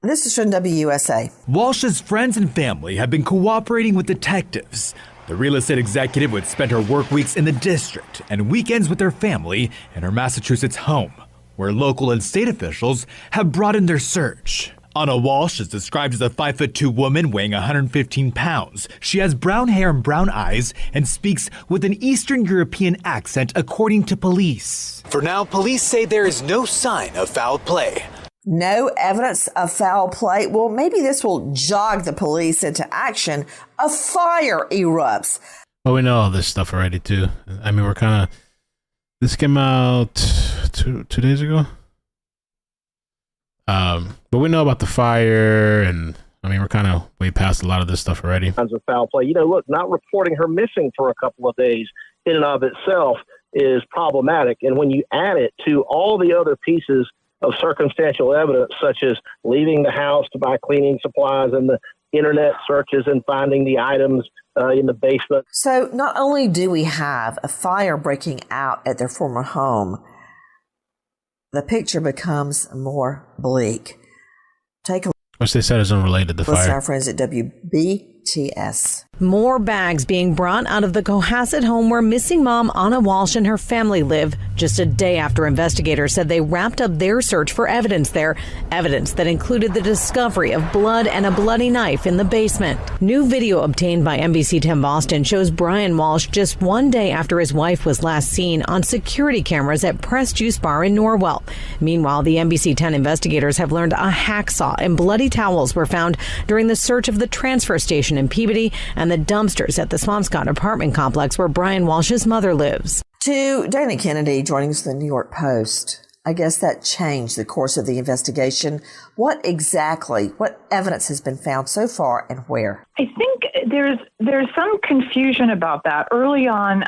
This is from WUSA. Walshe's friends and family have been cooperating with detectives. The real estate executive would spend her work weeks in the district and weekends with her family in her Massachusetts home, where local and state officials have broadened their search. Anna Walshe is described as a 5'2" woman weighing 115 pounds. She has brown hair and brown eyes and speaks with an Eastern European accent, according to police. For now, police say there is no sign of foul play. No evidence of foul play. Well, maybe this will jog the police into action. A fire erupts. Well, we know all this stuff already, too. I mean, this came out two days ago. But we know about the fire, and I mean, we're kind of way past a lot of this stuff already. Kinds of foul play. You know, look, not reporting her missing for a couple of days in and of itself is problematic. And when you add it to all the other pieces of circumstantial evidence, such as leaving the house to buy cleaning supplies and the internet searches and finding the items in the basement. So not only do we have a fire breaking out at their former home, the picture becomes more bleak. Take a Which they said is unrelated to listen to fire. our friends at WBTS. More bags being brought out of the Cohasset home where missing mom Anna Walshe and her family live, just a day after investigators said they wrapped up their search for evidence there. Evidence that included the discovery of blood and a bloody knife in the basement. New video obtained by NBC 10 Boston shows Brian Walshe just one day after his wife was last seen on security cameras at Press Juice Bar in Norwell. Meanwhile, the NBC 10 investigators have learned a hacksaw and bloody towels were found during the search of the transfer station in Peabody and the dumpsters at the Swampscott apartment complex where Brian Walsh's mother lives. To Dana Kennedy, joining us from the New York Post. I guess that changed the course of the investigation. What evidence has been found so far and where? I think there's some confusion about that. Early on,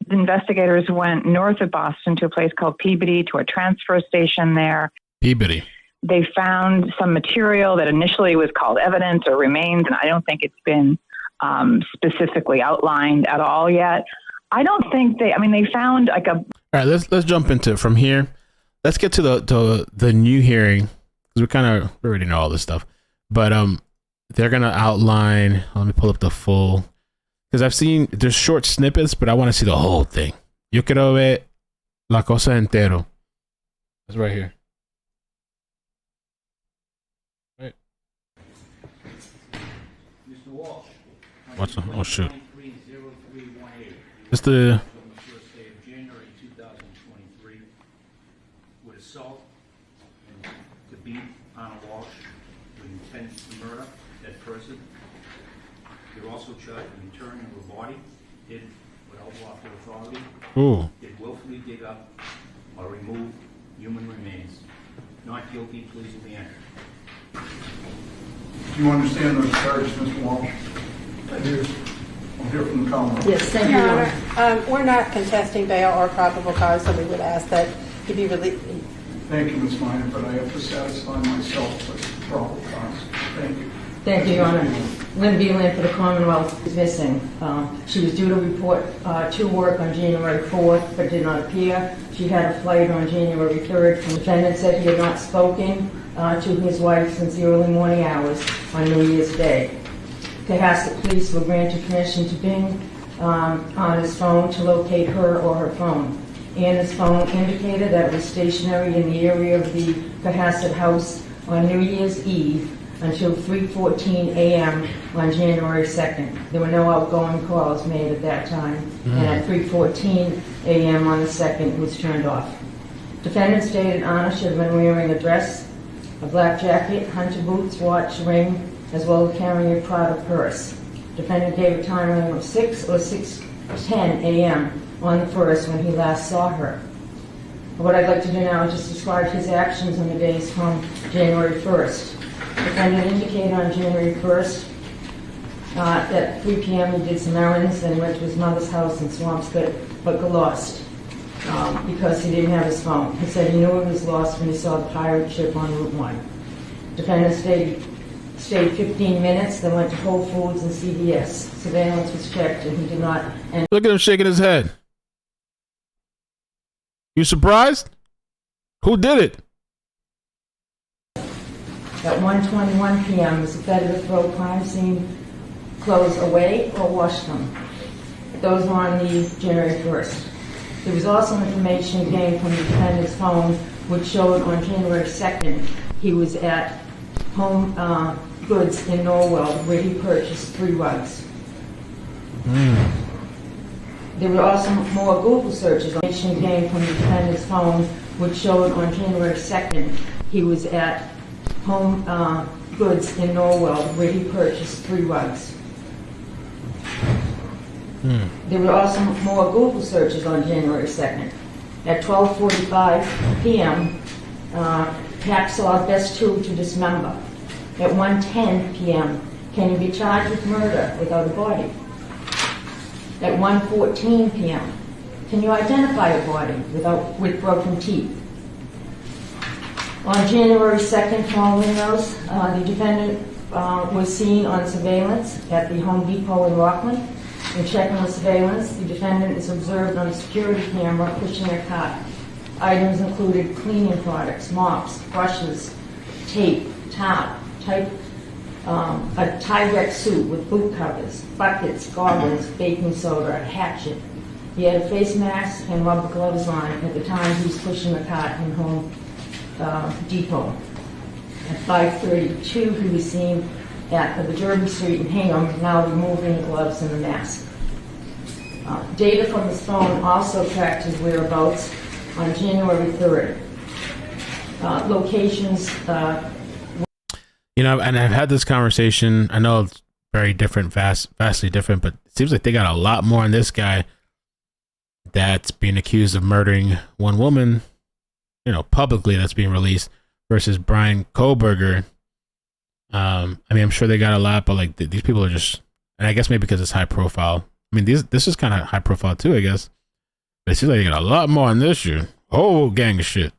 the investigators went north of Boston to a place called Peabody, to a transfer station there. Peabody. They found some material that initially was called evidence or remains, and I don't think it's been specifically outlined at all yet. I don't think they found like a... All right, let's jump into it from here. Let's get to the new hearing, because we already know all this stuff. But they're going to outline... Let me pull up the full... Because I've seen... There's short snippets, but I want to see the whole thing. Yo quiero ver la cosa entero. It's right here. Right. Mr. Walsh. What's the... Oh, shoot. It's the... January 2023 with assault and to beat Anna Walshe with intent to murder that person. They're also charged with interring of her body, did without lawful authority, Ooh. did willfully dig up or remove human remains. Not guilty, pleas will be entered. Do you understand those charges, Mr. Walsh? I do. We'll hear from the Commonwealth. Yes, thank you, Your Honor. We're not contesting bail or probable cause, so we would ask that he be released. Thank you, Ms. Minor, but I have to satisfy myself with probable cause. Thank you. Thank you, Your Honor. Lynn Beeland for the Commonwealth is missing. She was due to report to work on January 4th, but did not appear. She had a flight on January 3rd. The defendant said he had not spoken to his wife since the early morning hours on New Year's Day. Cohasset police were granted permission to ping Anna's phone to locate her or her phone. Anna's phone indicated that it was stationary in the area of the Cohasset house on New Year's Eve until 3:14 a.m. on January 2nd. There were no outgoing calls made at that time, and at 3:14 a.m. on the 2nd, it was turned off. Defendant stated Anna should have been wearing a dress, a black jacket, hunter boots, watch, ring, as well as carrying a Prada purse. Defendant gave a time of 6 or 6:10 a.m. on the 1st when he last saw her. What I'd like to do now is just describe his actions on the days from January 1st. Defendant indicated on January 1st that at 3 p.m. he did some errands, then went to his mother's house in Swampscott, but got lost because he didn't have his phone. He said he knew it was lost when he saw the pirate ship on Route 1. Defendant stayed 15 minutes, then went to Whole Foods and CVS. Surveillance was checked, and he did not enter. Look at him shaking his head. You surprised? Who did it? At 1:21 p.m., was it better to throw crime scene clothes away or wash them? Those were on the January 1st. There was also information gained from the defendant's phone, which showed on January 2nd he was at Home Goods in Norwell, where he purchased 3 rugs. There were also more Google searches. Information gained from the defendant's phone, which showed on January 2nd he was at Home Goods in Norwell, where he purchased 3 rugs. There were also more Google searches on January 2nd. At 12:45 p.m., hacksaw best tool to dismember. At 1:10 p.m., can you be charged with murder without a body? At 1:14 p.m., can you identify a body with broken teeth? On January 2nd, following those, the defendant was seen on surveillance at the Home Depot in Rockland. In checking the surveillance, the defendant is observed on a security camera pushing a cart. Items included cleaning products, mops, brushes, tape, tarp, a Tyvek suit with boot covers, buckets, goggles, baking soda, a hatchet. He had a face mask and rubber gloves on at the time he was pushing the cart in Home Depot. At 5:32, he was seen at the Derby Street in Hingham, now removing the gloves and the mask. Data from his phone also tracked his whereabouts on January 3rd. Locations. You know, and I've had this conversation. I know it's very different, vastly different, but it seems like they got a lot more on this guy that's being accused of murdering one woman, you know, publicly, that's being released, versus Brian Kohlberger. I mean, I'm sure they got a lot, but like these people are just, and I guess maybe because it's high profile. I mean, this is kind of high profile too, I guess. But it seems like they got a lot more on this shit. Whole gang of shit.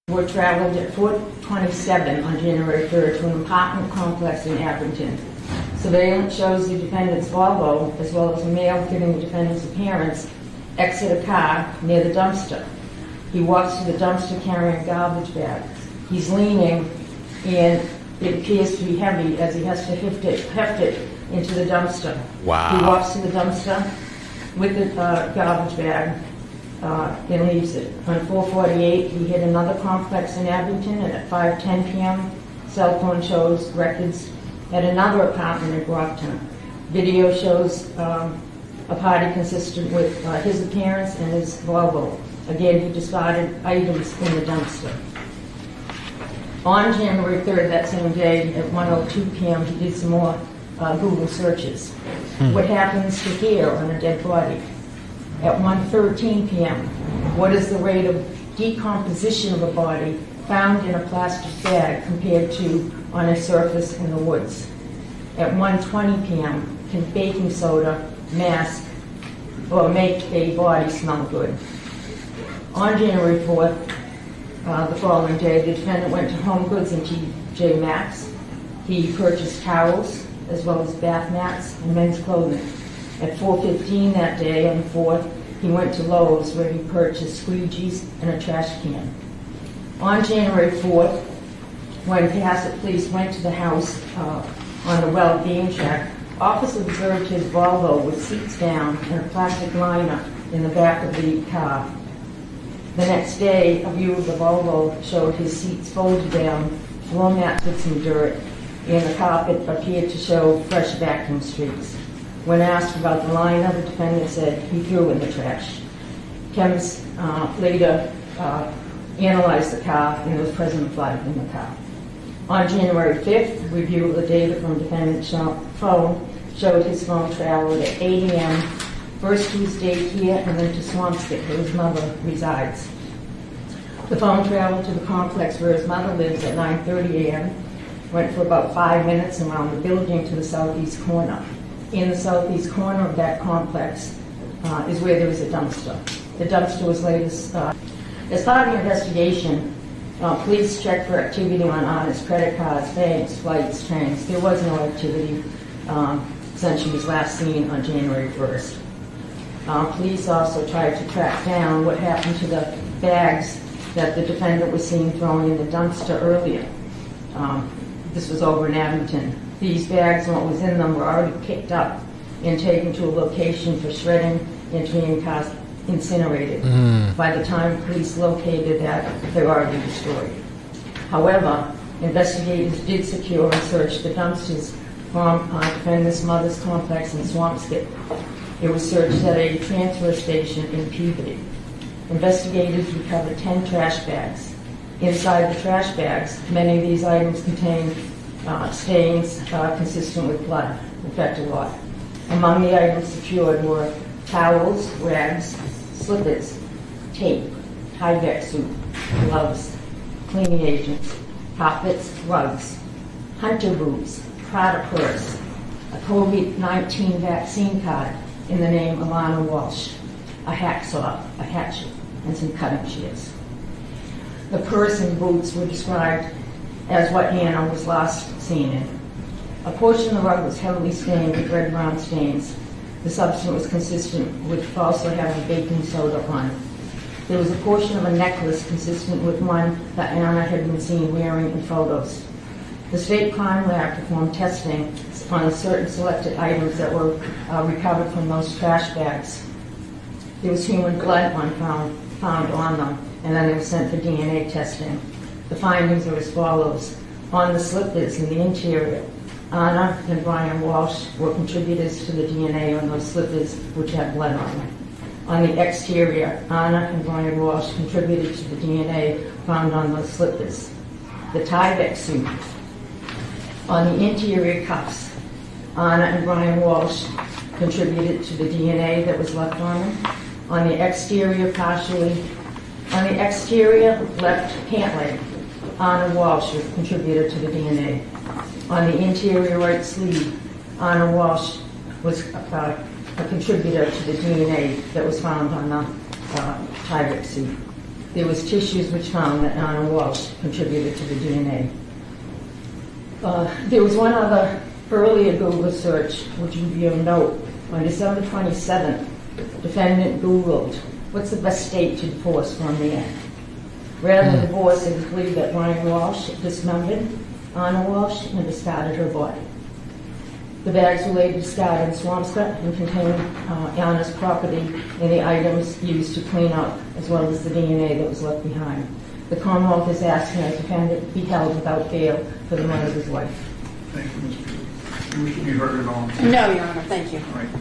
Were traveled at 4:27 on January 3rd to an apartment complex in Abington. Surveillance shows the defendant's Volvo, as well as a male giving the defendant's appearance, exit a car near the dumpster. He walks to the dumpster carrying garbage bags. He's leaning, and it appears to be heavy as he has to heft it into the dumpster. Wow. He walks to the dumpster with the garbage bag and leaves it. On 4:48, he hit another complex in Abington, and at 5:10 p.m., cell phone shows records at another apartment in Brockton. Video shows a party consistent with his appearance and his Volvo. Again, he discarded items in the dumpster. On January 3rd, that same day, at 1:02 p.m., he did some more Google searches. What happens to hair on a dead body? At 1:13 p.m., what is the rate of decomposition of a body found in a plastic bag compared to on a surface in the woods? At 1:20 p.m., can baking soda mask or make a body smell good? On January 4th, the following day, the defendant went to Home Goods in TJ Maxx. He purchased towels as well as bath mats and men's clothing. At 4:15 that day, on the 4th, he went to Lowe's where he purchased squeegees and a trash can. On January 4th, when Cohasset police went to the house on the well-being check, officers observed his Volvo with seats down and a plastic liner in the back of the car. The next day, a view of the Volvo showed his seats folded down, floor mats with some dirt, and the carpet appeared to show fresh vacuum streaks. When asked about the liner, the defendant said he threw in the trash. Chemists later analyzed the car, and there was present blood in the car. On January 5th, review of the data from defendant's phone showed his phone traveled at 8 a.m. first to his daycare and then to Swampscott, where his mother resides. The phone traveled to the complex where his mother lives at 9:30 a.m., went for about 5 minutes around the building to the southeast corner. In the southeast corner of that complex is where there was a dumpster. The dumpster was later, as part of the investigation, police checked for activity on honest credit cards, banks, flights, trains. There was no activity since she was last seen on January 1st. Police also tried to track down what happened to the bags that the defendant was seen throwing in the dumpster earlier. This was over in Abington. These bags and what was in them were already picked up and taken to a location for shredding and being incinerated. By the time police located that, they were already destroyed. However, investigators did secure and search the dumpsters from defendant's mother's complex in Swampscott. It was searched at a transfer station in Peabody. Investigators recovered 10 trash bags. Inside the trash bags, many of these items contained stains consistent with blood, in fact a lot. Among the items secured were towels, rags, slippers, tape, Tyvek suit, gloves, cleaning agents, carpets, rugs, hunter boots, Prada purse, a COVID-19 vaccine card in the name of Anna Walshe, a hacksaw, a hatchet, and some cutting shears. The purse and boots were described as what Anna was last seen in. A portion of the rug was heavily stained with red-brown stains. The substance was consistent with also having baking soda on it. There was a portion of a necklace consistent with one that Anna had been seen wearing in photos. The State Crime Lab performed testing on certain selected items that were recovered from those trash bags. There was human blood found on them, and then they were sent for DNA testing. The findings are as follows. On the slippers in the interior, Anna and Brian Walshe were contributors to the DNA on those slippers which had blood on them. On the exterior, Anna and Brian Walshe contributed to the DNA found on those slippers. The Tyvek suit. On the interior cuffs, Anna and Brian Walshe contributed to the DNA that was left on them. On the exterior left pant leg, Anna Walshe contributed to the DNA. On the interior right sleeve, Anna Walshe was a contributor to the DNA that was found on the Tyvek suit. There was tissues which found that Anna Walshe contributed to the DNA. There was one other earlier Google search, which would be of note. On December 27th, defendant Googled, what's the best state to divorce from the end? Rather than divorce, it was believed that Brian Walshe dismembered Anna Walshe and discarded her body. The bags were later discarded in Swampscott and contained Anna's property and the items used to clean up, as well as the DNA that was left behind. The Commonwealth is asking that the defendant be held without bail for the murder of his wife. Thank you, Ms. Peter. We should be heard at all. No, Your Honor, thank you. All right.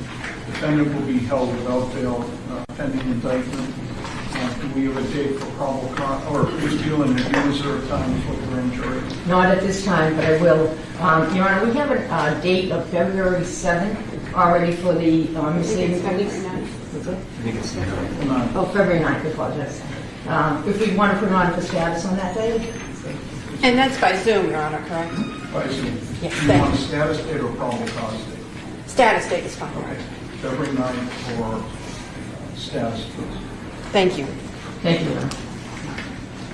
Defendant will be held without bail pending indictment. Can we have a date for probable cause, or please deal in the reserved time for the grand jury? Not at this time, but I will. Your Honor, we have a date of February 7th already for the misleading police. I think it's 9. Oh, February 9th, I apologize. If we want to put it on for status on that day. And that's by Zoom, Your Honor, correct? By Zoom. Yes, Do you want a status date or probable cause date? Status date is fine. Okay. February 9th for status, please. Thank you. Thank you, Your Honor.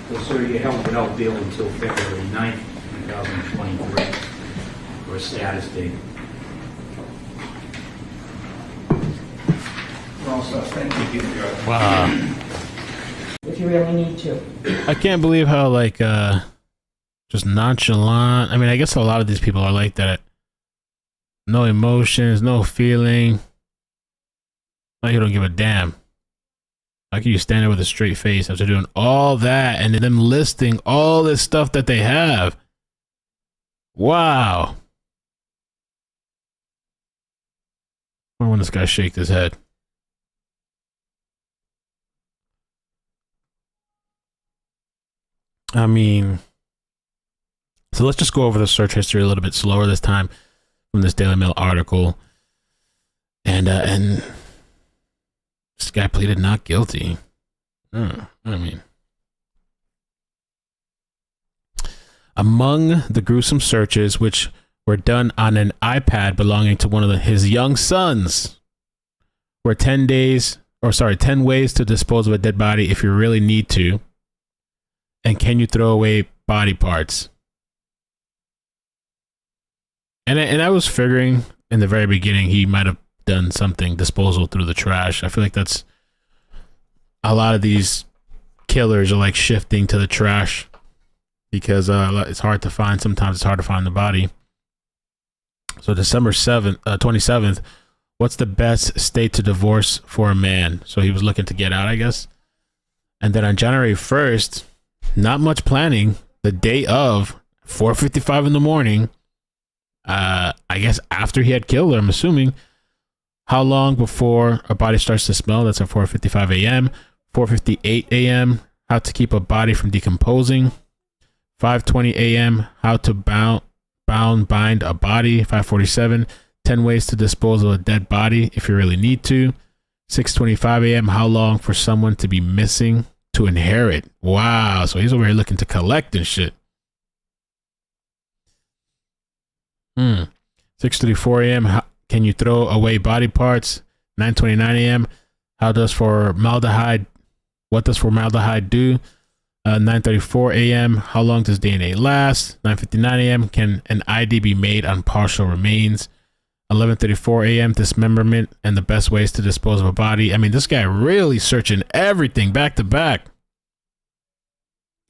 So, sir, you're held without bail until February 9th, 2023 for a status date. We're all set. Thank you. Wow. If you really need to. I can't believe how, like, just nonchalant. I mean, I guess a lot of these people are like that. No emotions, no feeling. Like you don't give a damn. How can you stand there with a straight face after doing all that and then them listing all this stuff that they have? Wow. I wonder when this guy shakes his head. I mean, so let's just go over the search history a little bit slower this time from this Daily Mail article. And this guy pleaded not guilty. I mean, among the gruesome searches which were done on an iPad belonging to one of his young sons were 10 ways to dispose of a dead body if you really need to. And can you throw away body parts? And I was figuring in the very beginning he might have done something, disposal through the trash. I feel like that's a lot of these killers are like shifting to the trash because it's hard to find. Sometimes it's hard to find the body. So December 27th, what's the best state to divorce for a man? So he was looking to get out, I guess. And then on January 1st, not much planning, the day of, 4:55 in the morning, I guess after he had killed her, I'm assuming. How long before a body starts to smell? That's at 4:55 a.m. 4:58 a.m. How to keep a body from decomposing. 5:20 a.m. How to bind a body. 5:47. 10 ways to dispose of a dead body if you really need to. 6:25 a.m. How long for someone to be missing to inherit? Wow. So he's over here looking to collect and shit. 6:34 a.m. How can you throw away body parts? 9:29 a.m. What does formaldehyde do? 9:34 a.m. How long does DNA last? 9:59 a.m. Can an ID be made on partial remains? 11:34 a.m. Dismemberment and the best ways to dispose of a body. I mean, this guy really searching everything back to back.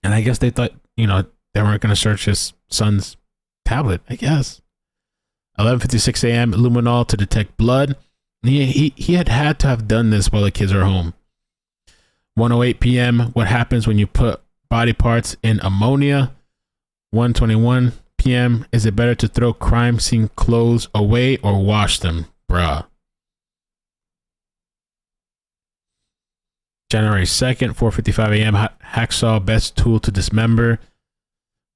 And I guess they thought, they weren't going to search his son's tablet, I guess. 11:56 a.m. Luminol to detect blood. He had to have done this while the kids are home. 1:08 p.m. What happens when you put body parts in ammonia? 1:21 p.m. Is it better to throw crime scene clothes away or wash them? Bruh. January 2nd, 4:55 a.m. Hacksaw, best tool to dismember.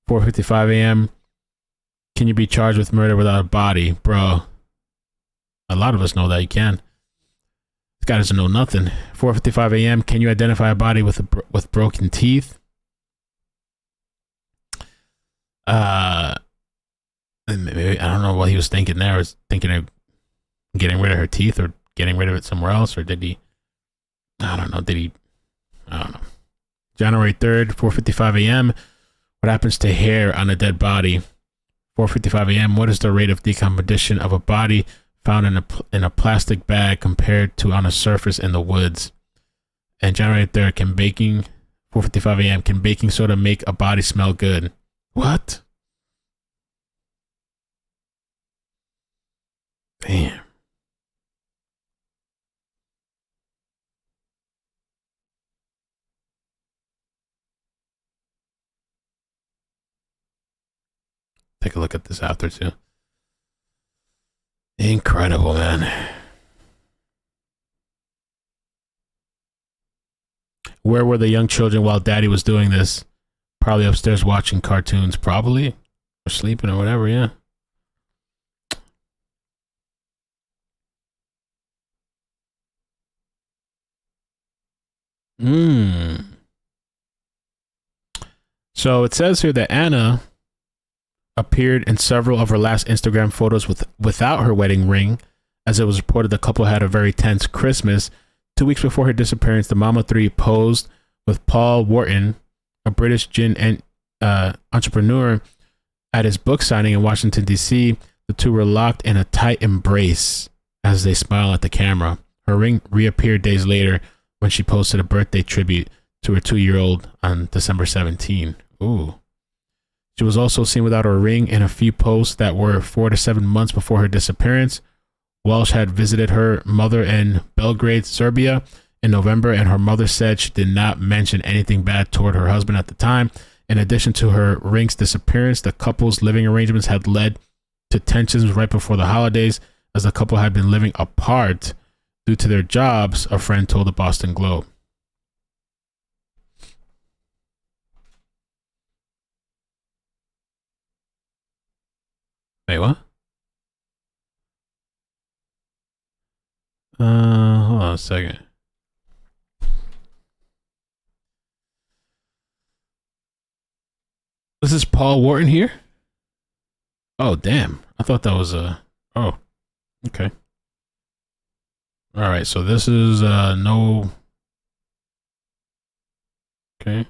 4:55 a.m. Can you be charged with murder without a body? Bro, a lot of us know that you can. This guy doesn't know nothing. 4:55 a.m. Can you identify a body with broken teeth? Maybe, I don't know what he was thinking there. Was thinking of getting rid of her teeth or getting rid of it somewhere else, or did he? I don't know. I don't know. January 3rd, 4:55 a.m. What happens to hair on a dead body? 4:55 a.m. What is the rate of decomposition of a body found in a plastic bag compared to on a surface in the woods? And January 3rd, 4:55 a.m. Can baking soda make a body smell good? What? Damn. Take a look at this after too. Incredible, man. Where were the young children while daddy was doing this? Probably upstairs watching cartoons, probably. Or sleeping or whatever, yeah. So it says here that Anna appeared in several of her last Instagram photos without her wedding ring, as it was reported the couple had a very tense Christmas. 2 weeks before her disappearance, the Mama 3 posed with Paul Wharton, a British gin and entrepreneur, at his book signing in Washington, D.C. The two were locked in a tight embrace as they smile at the camera. Her ring reappeared days later when she posted a birthday tribute to her 2-year-old on December 17. Ooh. She was also seen without her ring in a few posts that were 4 to 7 months before her disappearance. Walshe had visited her mother in Belgrade, Serbia in November, and her mother said she did not mention anything bad toward her husband at the time. In addition to her ring's disappearance, the couple's living arrangements had led to tensions right before the holidays, as the couple had been living apart due to their jobs, a friend told the Boston Globe. Wait, what? Hold on a second. This is Paul Wharton here? Oh, damn. I thought that was oh, okay. All right, so this is no. Okay.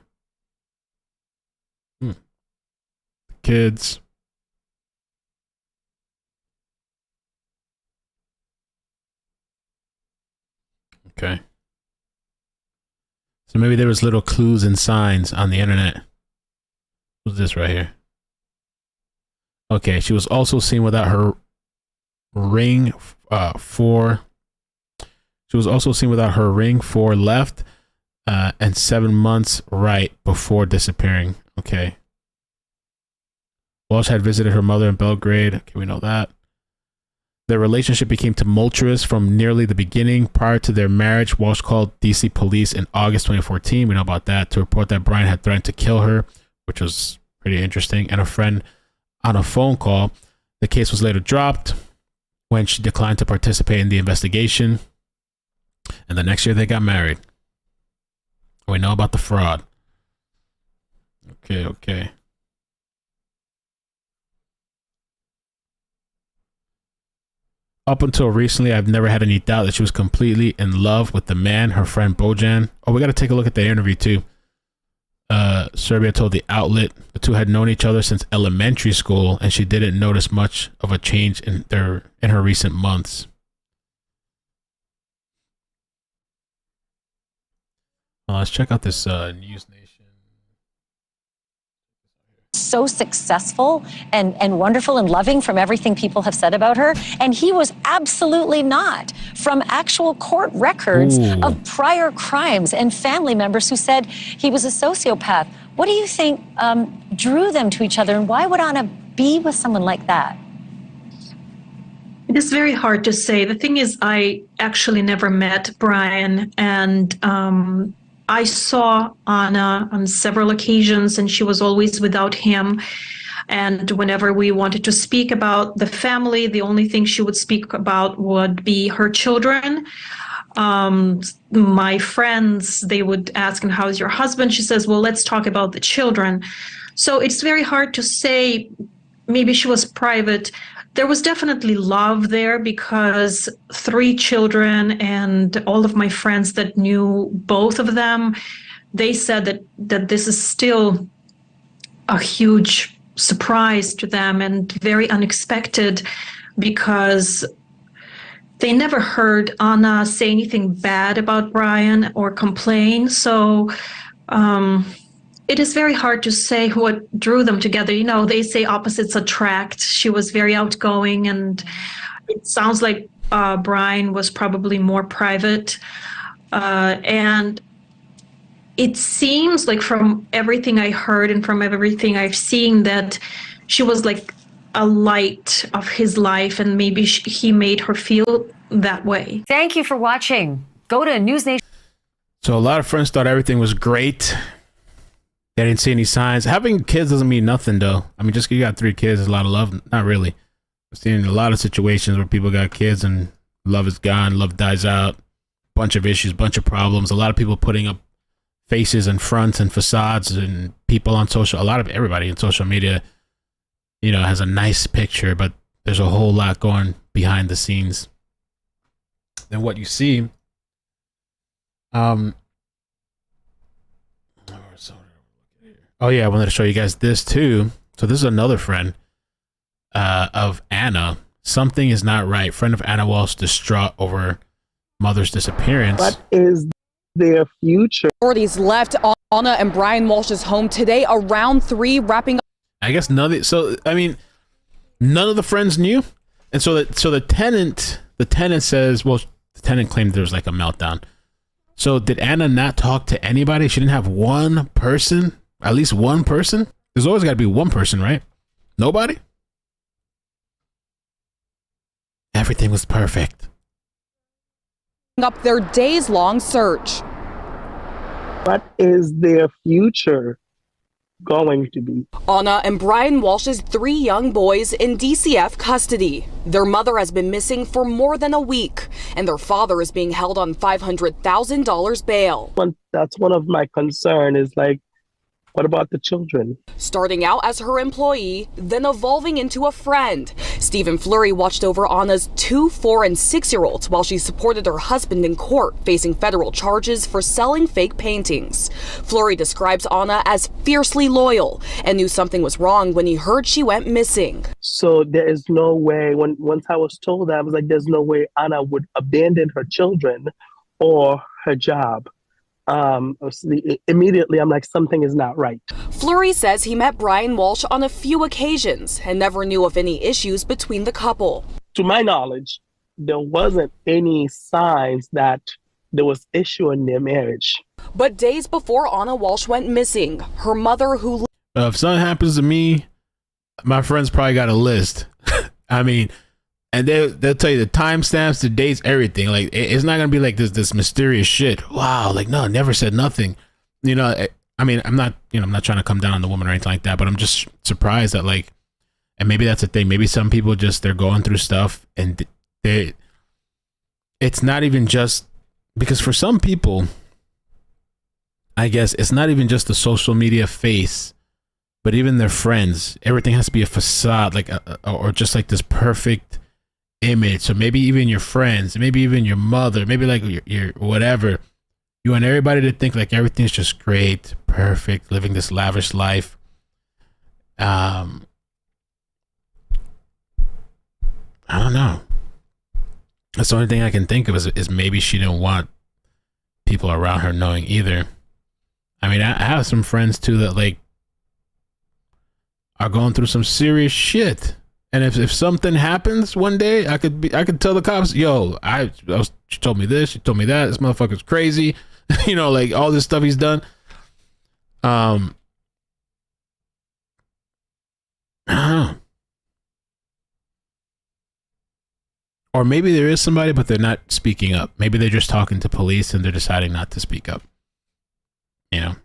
Kids. Okay. So maybe there was little clues and signs on the internet. What's this right here? Okay, she was also seen without her ring She was also seen without her ring 4 left and 7 months right before disappearing. Okay. Walshe had visited her mother in Belgrade. Okay, we know that. Their relationship became tumultuous from nearly the beginning. Prior to their marriage, Walshe called DC police in August 2014. We know about that, to report that Brian had threatened to kill her, which was pretty interesting, and a friend on a phone call. The case was later dropped when she declined to participate in the investigation. And the next year they got married. We know about the fraud. Okay. Up until recently, I've never had any doubt that she was completely in love with the man, her friend Bojan. Oh, we got to take a look at the interview too. Serbia told the outlet the two had known each other since elementary school, and she didn't notice much of a change in her recent months. Let's check out this News Nation. So successful and wonderful and loving from everything people have said about her. And he was absolutely not, from actual court records of prior crimes and family members who said he was a sociopath. What do you think drew them to each other, and why would Anna be with someone like that? It is very hard to say. The thing is, I actually never met Brian, and I saw Anna on several occasions, and she was always without him. And whenever we wanted to speak about the family, the only thing she would speak about would be her children. My friends, they would ask, and how's your husband? She says, well, let's talk about the children. So it's very hard to say. Maybe she was private. There was definitely love there, because 3 children and all of my friends that knew both of them, they said that this is still a huge surprise to them and very unexpected, because they never heard Anna say anything bad about Brian or complain. So it is very hard to say what drew them together. You know, they say opposites attract. She was very outgoing, and it sounds like Brian was probably more private. And it seems like, from everything I heard and from everything I've seen, that she was like a light of his life, and maybe he made her feel that way. Thank you for watching. Go to News Nation. So a lot of friends thought everything was great. They didn't see any signs. Having kids doesn't mean nothing, though. I mean, just 'cause you got 3 kids is a lot of love. Not really. I've seen a lot of situations where people got kids and love is gone, love dies out. Bunch of issues, bunch of problems. A lot of people putting up faces and fronts and facades, and people on everybody in social media, you know, has a nice picture, but there's a whole lot going behind the scenes than what you see. Oh yeah, I wanted to show you guys this too. So this is another friend of Anna. Something is not right. Friend of Anna Walshe distraught over mother's disappearance. What is their future? Authorities left Anna and Brian Walsh's home today around 3, wrapping up. I guess none of the friends knew, and so the tenant says, well, the tenant claimed there was like a meltdown. So did Anna not talk to anybody? She didn't have one person. At least one person? There's always got to be one person, right? Nobody? Everything was perfect. Up their days-long search. What is their future going to be? Anna and Brian Walsh's 3 young boys in DCF custody. Their mother has been missing for more than a week, and their father is being held on $500,000 bail. That's one of my concerns, is like, what about the children? Starting out as her employee, then evolving into a friend, Stephen Fleury watched over Anna's 2, 4, and 6-year-olds while she supported her husband in court, facing federal charges for selling fake paintings. Fleury describes Anna as fiercely loyal and knew something was wrong when he heard she went missing. So there is no way, once I was told that, I was like, there's no way Anna would abandon her children or her job. Immediately, I'm like, something is not right. Fleury says he met Brian Walshe on a few occasions and never knew of any issues between the couple. To my knowledge, there wasn't any signs that there was issue in their marriage. But days before Anna Walshe went missing, her mother, who if something happens to me, my friends probably got a list. I mean, and they'll tell you the timestamps, the dates, everything. Like it's not gonna be like this mysterious shit. Wow, like no, never said nothing. You know, I mean, I'm not trying to come down on the woman or anything like that, but I'm just surprised that like, and maybe that's the thing. Maybe some people they're going through stuff and it's not even just because for some people, I guess it's not even just the social media face, but even their friends. Everything has to be a facade, like or just like this perfect image. So maybe even your friends, maybe even your mother, maybe like your whatever. You want everybody to think like everything's just great, perfect, living this lavish life. I don't know. That's the only thing I can think of is maybe she didn't want people around her knowing either. I mean, I have some friends too that like are going through some serious shit. And if something happens one day, I could tell the cops, yo, she told me this, she told me that, this motherfucker's crazy. You know, like all this stuff he's done. I don't know. Or maybe there is somebody, but they're not speaking up. Maybe they're just talking to police and they're deciding not to speak up. You know?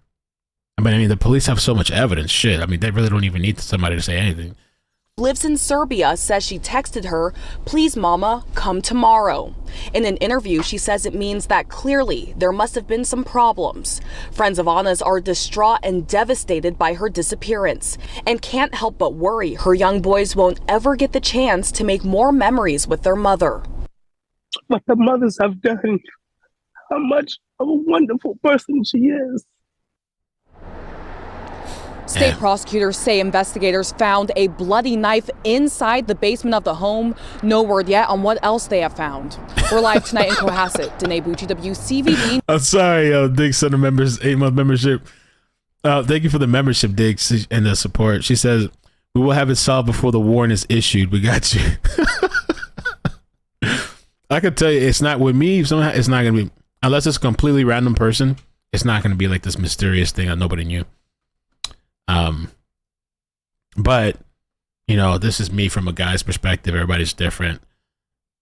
I mean, the police have so much evidence. Shit. I mean, they really don't even need somebody to say anything. lives in Serbia, says she texted her, "Please, mama, come tomorrow." In an interview, she says it means that clearly there must have been some problems. Friends of Anna's are distraught and devastated by her disappearance and can't help but worry her young boys won't ever get the chance to make more memories with their mother. What the mothers have done, how much of a wonderful person she is. State prosecutors say investigators found a bloody knife inside the basement of the home. No word yet on what else they have found. We're live tonight in Cohasset. Danae Bucci, WCVB. I'm sorry, Diggs sent a 8-month membership. Thank you for the membership, Diggs, and the support. She says, "We will have it solved before the warrant is issued. We got you." I could tell you, it's not with me. Somehow, it's not going to be, unless it's a completely random person, it's not going to be like this mysterious thing that nobody knew. But you know, this is me from a guy's perspective. Everybody's different.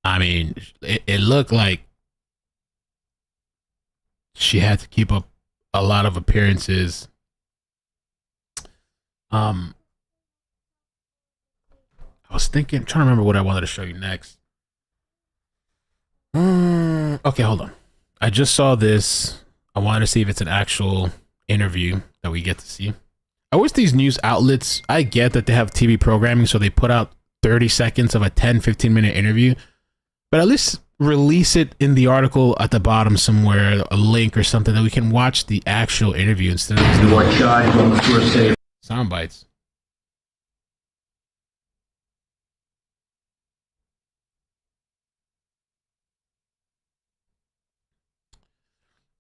I mean, it looked like she had to keep up a lot of appearances. I was trying to remember what I wanted to show you next. Okay, hold on. I just saw this. I wanted to see if it's an actual interview that we get to see. I wish these news outlets, I get that they have TV programming, so they put out 30 seconds of a 10-15 minute interview, but at least release it in the article at the bottom somewhere, a link or something that we can watch the actual interview instead of these sound bites.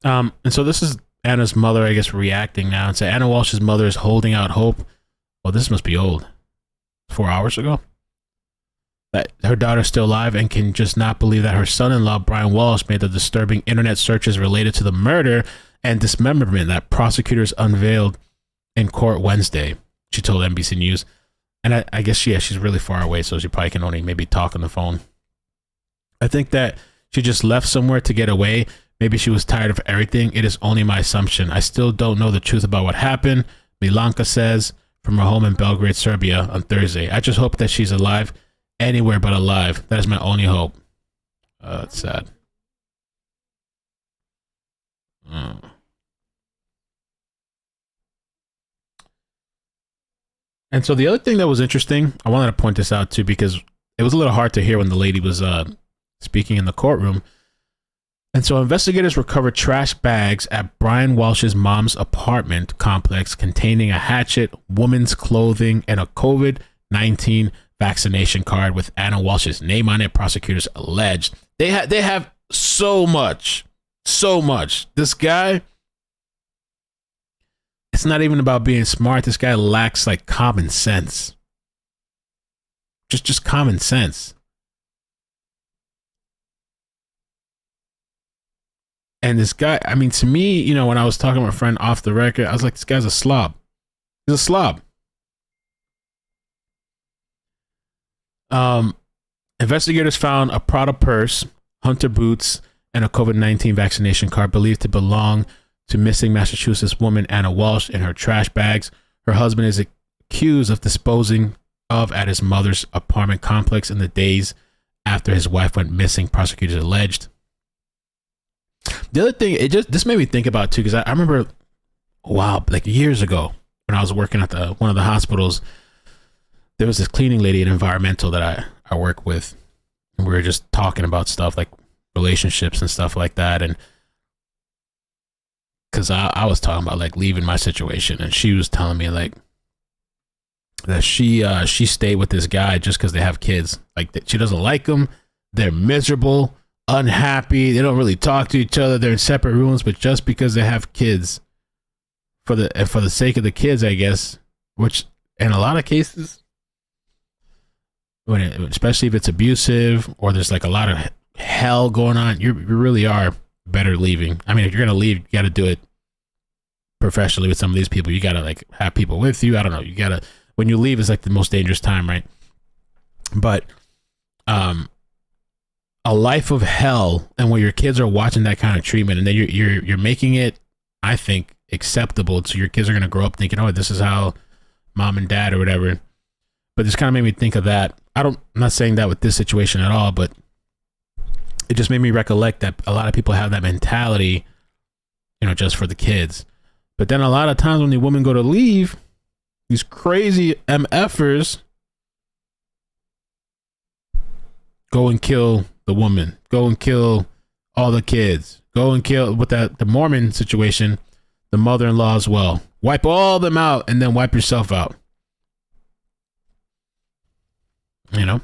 And so this is Anna's mother, I guess, reacting now and say Anna Walsh's mother is holding out hope. Well, this must be old. 4 hours ago. That her daughter's still alive and can just not believe that her son-in-law, Brian Walshe, made the disturbing internet searches related to the murder and dismemberment that prosecutors unveiled in court Wednesday. She told NBC News. And I guess, she's really far away, so she probably can only maybe talk on the phone. I think that she just left somewhere to get away. Maybe she was tired of everything. It is only my assumption. I still don't know the truth about what happened, Milanka says from her home in Belgrade, Serbia on Thursday. I just hope that she's alive, anywhere but alive. That is my only hope. It's sad. And so the other thing that was interesting, I wanted to point this out too, because it was a little hard to hear when the lady was speaking in the courtroom. And so investigators recovered trash bags at Brian Walsh's mom's apartment complex containing a hatchet, woman's clothing, and a COVID-19 vaccination card with Anna Walsh's name on it, prosecutors alleged. They have so much. This guy it's not even about being smart. This guy lacks like common sense. Just common sense. And this guy, I mean, to me, you know, when I was talking to my friend off the record, I was like, this guy's a slob. He's a slob. Investigators found a Prada purse, hunter boots, and a COVID-19 vaccination card believed to belong to missing Massachusetts woman Anna Walshe in her trash bags. Her husband is accused of disposing of at his mother's apartment complex in the days after his wife went missing, prosecutors alleged. The other thing, this made me think about too, because I remember, wow, like years ago when I was working at one of the hospitals, there was this cleaning lady in environmental that I work with, and we were just talking about stuff like relationships and stuff like that, and because I was talking about like leaving my situation, and she was telling me like that she stayed with this guy just because they have kids, like that she doesn't like them, they're miserable, unhappy, they don't really talk to each other, they're in separate rooms, but just because they have kids, for the sake of the kids, I guess, which in a lot of cases, especially if it's abusive or there's like a lot of hell going on, you really are better leaving. I mean, if you're gonna leave, you gotta do it professionally with some of these people. You gotta like have people with you. I don't know, you gotta, when you leave is like the most dangerous time, right? But a life of hell, and where your kids are watching that kind of treatment, and then you're making it, I think, acceptable, so your kids are gonna grow up thinking, oh, this is how mom and dad or whatever. But this kind of made me think of that. I'm not saying that with this situation at all, but it just made me recollect that a lot of people have that mentality, you know, just for the kids. But then a lot of times when the women go to leave, these crazy MFers go and kill the woman, go and kill all the kids, go and kill, with the Mormon situation, the mother-in-law as well. Wipe all them out and then wipe yourself out. You know?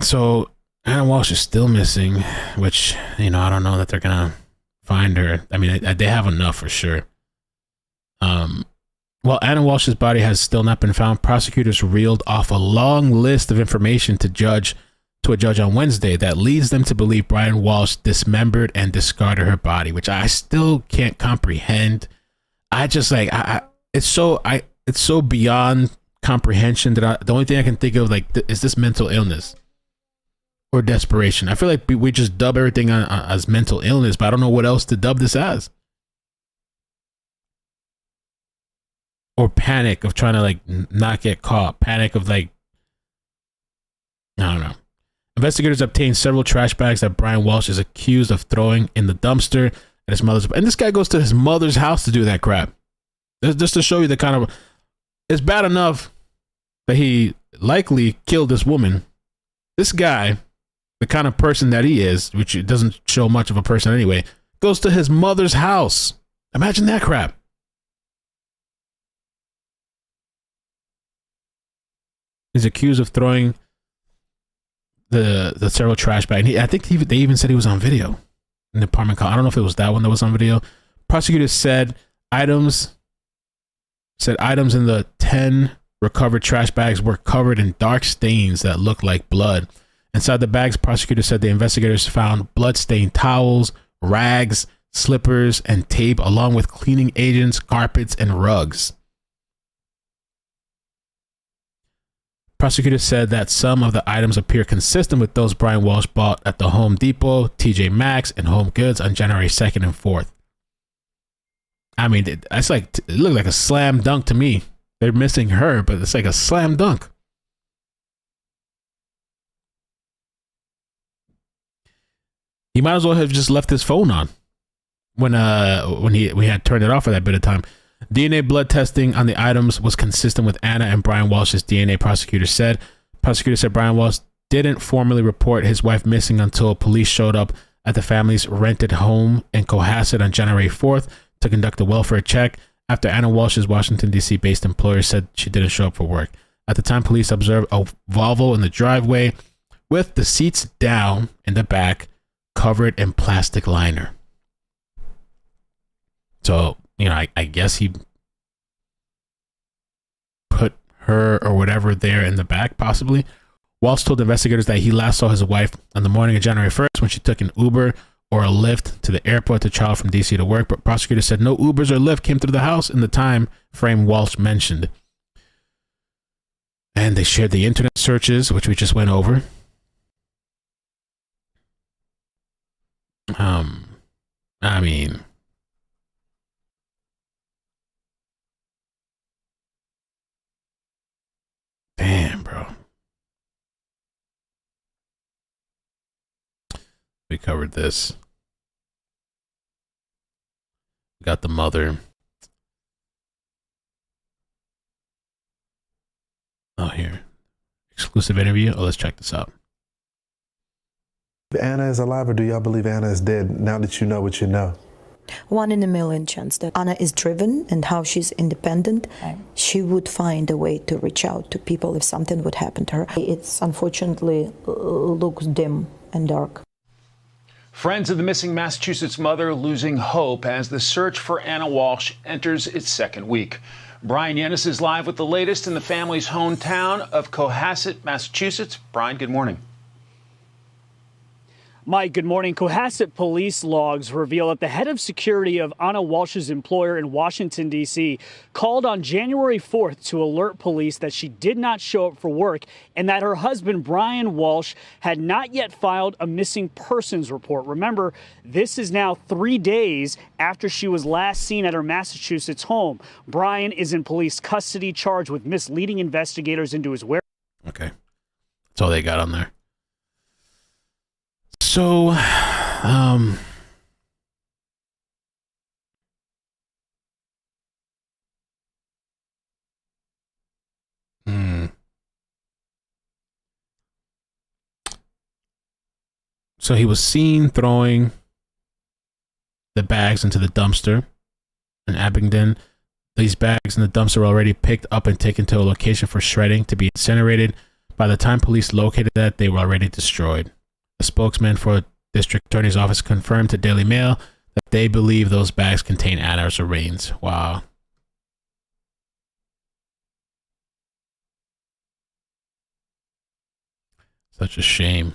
So Anna Walshe is still missing, which, you know, I don't know that they're gonna find her. I mean, they have enough for sure. While Anna Walsh's body has still not been found, prosecutors reeled off a long list of information to a judge on Wednesday that leads them to believe Brian Walshe dismembered and discarded her body, which I still can't comprehend. I just like, it's so beyond comprehension that the only thing I can think of, like, is this mental illness or desperation? I feel like we just dub everything as mental illness, but I don't know what else to dub this as. Or panic of trying to like not get caught. Panic of like, I don't know. Investigators obtained several trash bags that Brian Walshe is accused of throwing in the dumpster at his mother's. And this guy goes to his mother's house to do that crap. Just to show you the kind of, it's bad enough that he likely killed this woman. This guy, the kind of person that he is, which it doesn't show much of a person anyway, goes to his mother's house. Imagine that crap. He's accused of throwing the several trash bags. I think they even said he was on video in the apartment. I don't know if it was that one that was on video. Prosecutors said items in the 10 recovered trash bags were covered in dark stains that looked like blood. Inside the bags, prosecutors said the investigators found blood-stained towels, rags, slippers, and tape, along with cleaning agents, carpets, and rugs. Prosecutors said that some of the items appear consistent with those Brian Walshe bought at the Home Depot, TJ Maxx, and Home Goods on January 2nd and 4th. I mean, it looked like a slam dunk to me. They're missing her, but it's like a slam dunk. He might as well have just left his phone on when we had turned it off for that bit of time. DNA blood testing on the items was consistent with Anna and Brian Walsh's DNA, prosecutors said. Prosecutors said Brian Walshe didn't formally report his wife missing until police showed up at the family's rented home in Cohasset on January 4th to conduct a welfare check after Anna Walsh's Washington, D.C. based employer said she didn't show up for work. At the time, police observed a Volvo in the driveway with the seats down in the back, covered in plastic liner. So, I guess he put her or whatever there in the back, possibly. Walsh told investigators that he last saw his wife on the morning of January 1st when she took an Uber or a Lyft to the airport to travel from DC to work, but prosecutors said no Ubers or Lyft came through the house in the time frame Walsh mentioned. And they shared the internet searches, which we just went over. I mean, damn, bro. We covered this. We got the mother. Oh, here. Exclusive interview. Oh, let's check this out. Anna is alive, or do y'all believe Anna is dead now that you know what you know? 1 in a million chance that Anna is driven, and how she's independent. She would find a way to reach out to people if something would happen to her. It's unfortunately looks dim and dark. Friends of the missing Massachusetts mother losing hope as the search for Anna Walsh enters its second week. Brian Yennis is live with the latest in the family's hometown of Cohasset, Massachusetts. Brian, good morning. Mike, good morning. Cohasset police logs reveal that the head of security of Anna Walsh's employer in Washington, D.C. called on January 4th to alert police that she did not show up for work and that her husband, Brian Walsh, had not yet filed a missing persons report. Remember, this is now 3 days after she was last seen at her Massachusetts home. Brian is in police custody, charged with misleading investigators into his whereabouts. Okay. That's all they got on there. So, So he was seen throwing the bags into the dumpster in Abingdon. These bags in the dumpster were already picked up and taken to a location for shredding to be incinerated. By the time police located that, they were already destroyed. A spokesman for District Attorney's Office confirmed to Daily Mail that they believe those bags contain Anna's remains. Wow. Such a shame.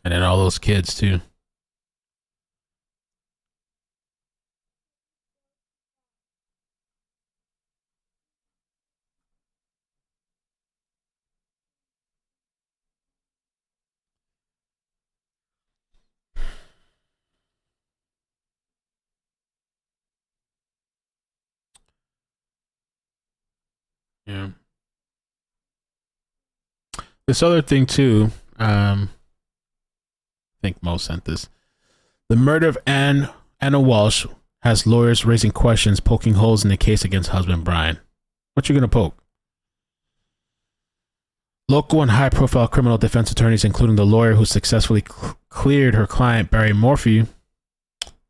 And then all those kids, too. Yeah. This other thing too, I think Mo sent this. The murder of Anna Walsh has lawyers raising questions, poking holes in the case against husband Brian. What you gonna poke? Local and high-profile criminal defense attorneys, including the lawyer who successfully cleared her client Barry Morphew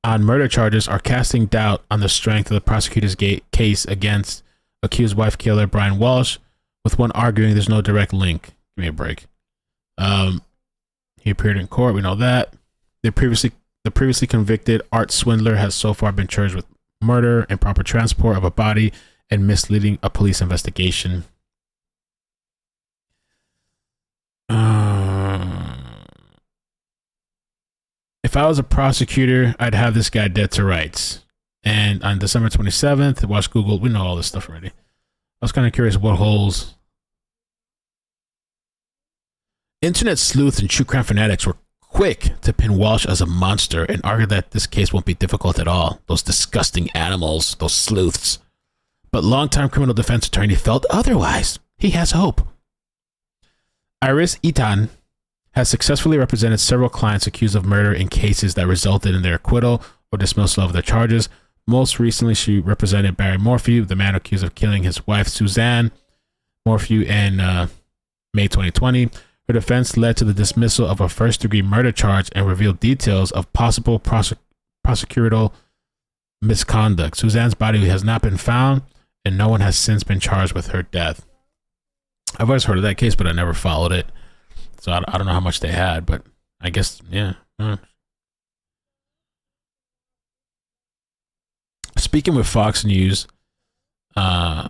on murder charges, are casting doubt on the strength of the prosecutor's case against accused wife killer Brian Walsh, with one arguing there's no direct link. Give me a break. He appeared in court. We know that. The previously convicted art swindler has so far been charged with murder, improper transport of a body, and misleading a police investigation. If I was a prosecutor, I'd have this guy dead to rights. And on December 27th, watch Google. We know all this stuff already. I was kind of curious what holes. Internet sleuths and true crime fanatics were quick to pin Walsh as a monster and argue that this case won't be difficult at all. Those disgusting animals, those sleuths. But longtime criminal defense attorney felt otherwise. He has hope. Iris Itan has successfully represented several clients accused of murder in cases that resulted in their acquittal or dismissal of their charges. Most recently, she represented Barry Morphew, the man accused of killing his wife, Suzanne Morphew, in May 2020. Her defense led to the dismissal of a first-degree murder charge and revealed details of possible prosecutorial misconduct. Suzanne's body has not been found, and no one has since been charged with her death. I've always heard of that case, but I never followed it. So I don't know how much they had, but I guess, yeah. Speaking with Fox News, Etan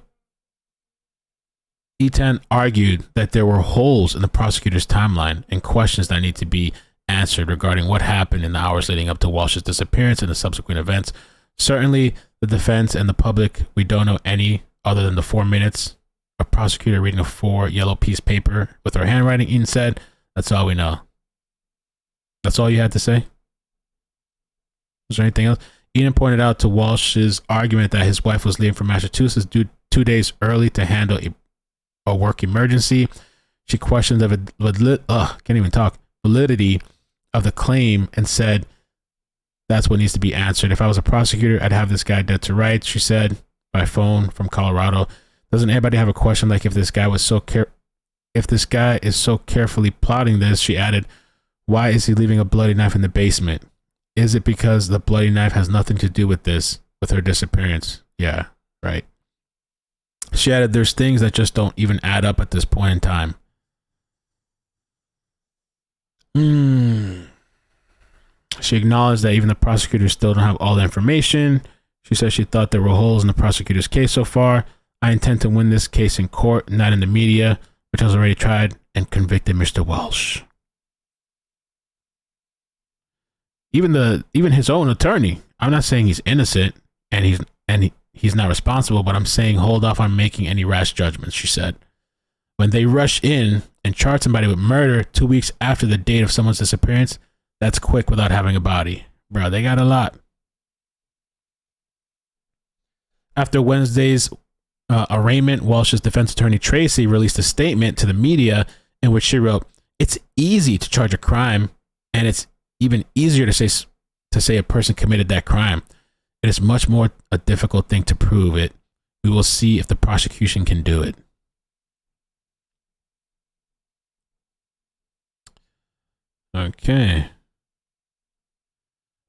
argued that there were holes in the prosecutor's timeline and questions that need to be answered regarding what happened in the hours leading up to Walsh's disappearance and the subsequent events. Certainly, the defense and the public, we don't know any other than the 4 minutes. A prosecutor reading a 4 yellow piece paper with her handwriting, Eaton said. That's all we know. That's all you had to say? Was there anything else? Eaton pointed out to Walsh's argument that his wife was leaving for Massachusetts due 2 days early to handle a work emergency. She questioned the validity of the claim and said that's what needs to be answered. If I was a prosecutor, I'd have this guy dead to rights, she said by phone from Colorado. Doesn't anybody have a question like if this guy is so carefully plotting this? She added, why is he leaving a bloody knife in the basement? Is it because the bloody knife has nothing to do with this, with her disappearance? Yeah, right. She added, there's things that just don't even add up at this point in time. She acknowledged that even the prosecutors still don't have all the information. She said she thought there were holes in the prosecutor's case so far. I intend to win this case in court, not in the media, which has already tried and convicted Mr. Walsh. Even his own attorney. I'm not saying he's innocent and he's not responsible, but I'm saying hold off on making any rash judgments, she said. When they rush in and charge somebody with murder 2 weeks after the date of someone's disappearance, that's quick without having a body. Bro, they got a lot. After Wednesday's arraignment, Walsh's defense attorney Tracy released a statement to the media in which she wrote, it's easy to charge a crime, and it's even easier to say a person committed that crime. It is much more a difficult thing to prove it. We will see if the prosecution can do it. Okay.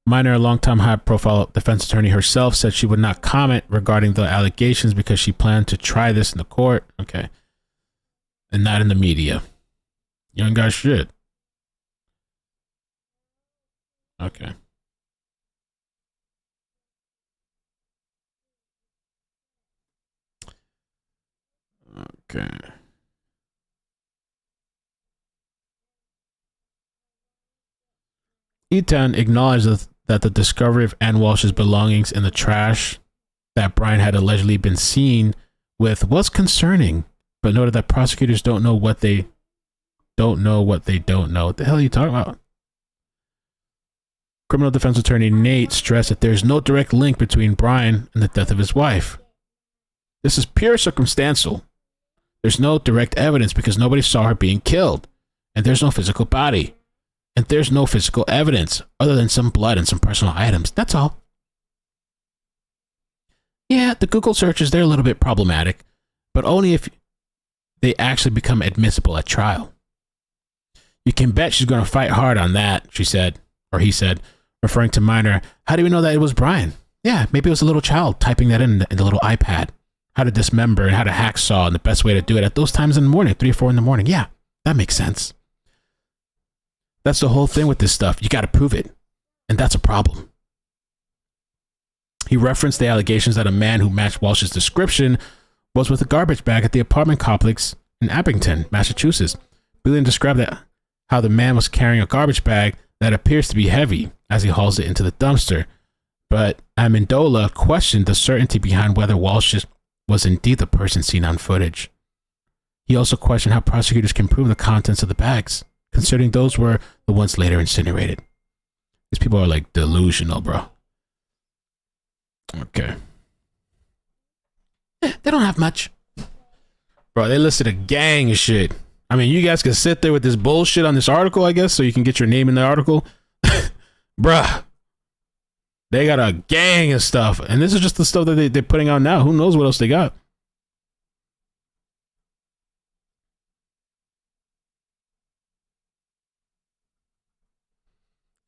Minor, a longtime high-profile defense attorney herself, said she would not comment regarding the allegations because she planned to try this in the court. Okay. And not in the media. You ain't got shit. Okay. Okay. Etan acknowledged that the discovery of Ann Walsh's belongings in the trash that Brian had allegedly been seen with was concerning, but noted that prosecutors don't know what they don't know what they don't know. What the hell are you talking about? Criminal defense attorney Nate stressed that there's no direct link between Brian and the death of his wife. This is pure circumstantial. There's no direct evidence because nobody saw her being killed, and there's no physical body. And there's no physical evidence other than some blood and some personal items. That's all. Yeah, the Google searches, they're a little bit problematic, but only if they actually become admissible at trial. You can bet she's going to fight hard on that, she said, or he said, referring to Minor. How do we know that it was Brian? Yeah, maybe it was a little child typing that in the little iPad. How to dismember and how to hacksaw and the best way to do it at those times in the morning, 3 or 4 in the morning. Yeah, that makes sense. That's the whole thing with this stuff. You got to prove it. And that's a problem. He referenced the allegations that a man who matched Walsh's description was with a garbage bag at the apartment complex in Abington, Massachusetts. Billion described how the man was carrying a garbage bag that appears to be heavy as he hauls it into the dumpster. But Amendola questioned the certainty behind whether Walsh was indeed the person seen on footage. He also questioned how prosecutors can prove the contents of the bags, considering those were the ones later incinerated. These people are like delusional, bro. Okay. They don't have much. Bro, they listed a gang of shit. I mean, you guys can sit there with this bullshit on this article, I guess, so you can get your name in the article. Bruh. They got a gang of stuff. And this is just the stuff that they're putting out now. Who knows what else they got?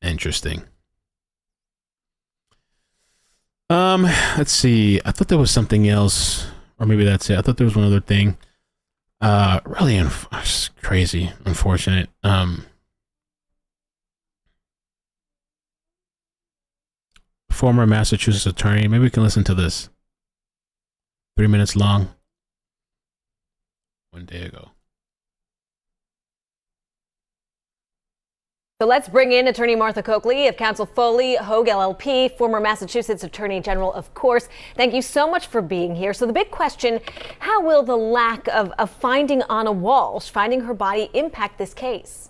Interesting. Let's see. I thought there was something else, or maybe that's it. I thought there was one other thing. Really crazy, unfortunate. former Massachusetts attorney. Maybe we can listen to this. 3 minutes long. 1 day ago. So let's bring in attorney Martha Coakley of Counsel Foley Hogue LLP, former Massachusetts Attorney General, of course. Thank you so much for being here. So the big question, how will the lack of finding Anna Walsh, finding her body, impact this case?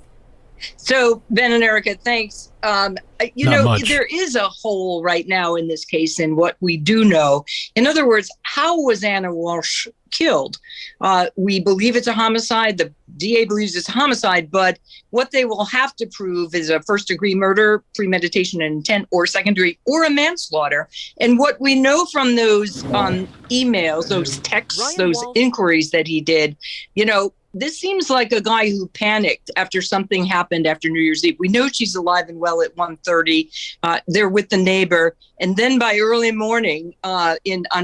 So, Ben and Erica, thanks. You Not know, much. there is a hole right now in this case in what we do know. In other words, how was Anna Walsh killed? We believe it's a homicide. The DA believes it's a homicide, but what they will have to prove is a first-degree murder, premeditation and intent, or second-degree, or a manslaughter. And what we know from those emails, those texts, those inquiries that he did, you know, this seems like a guy who panicked after something happened after New Year's Eve. We know she's alive and well at 1:30. They're with the neighbor. And then by early morning on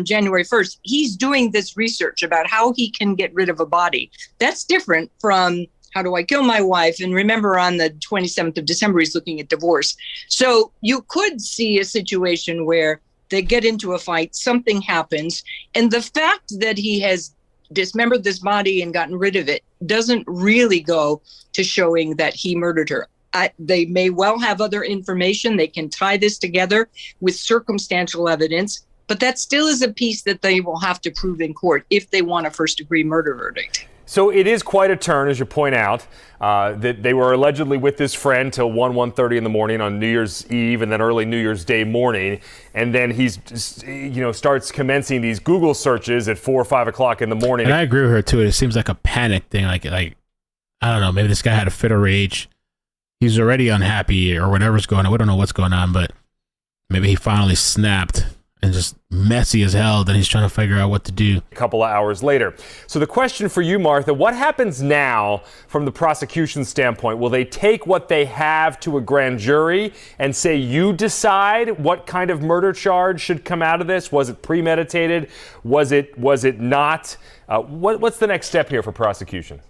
January 1st, he's doing this research about how he can get rid of a body. That's different from how do I kill my wife? And remember, on the 27th of December, he's looking at divorce. So you could see a situation where they get into a fight, something happens. And the fact that he has dismembered this body and gotten rid of it doesn't really go to showing that he murdered her. They may well have other information. They can tie this together with circumstantial evidence, but that still is a piece that they will have to prove in court if they want a first-degree murder verdict. So it is quite a turn, as you point out, that they were allegedly with this friend till 1:30 in the morning on New Year's Eve and then early New Year's Day morning. And then he's, starts commencing these Google searches at 4 or 5 o'clock in the morning. And I agree with her too. It seems like a panic thing. Like I don't know, maybe this guy had a fit of rage. He's already unhappy or whatever's going on. We don't know what's going on, but maybe he finally snapped and just messy as hell. Then he's trying to figure out what to do. A couple of hours later. So the question for you, Martha, what happens now from the prosecution standpoint? Will they take what they have to a grand jury and say, you decide what kind of murder charge should come out of this? Was it premeditated? Was it not? What's the next step here for prosecution?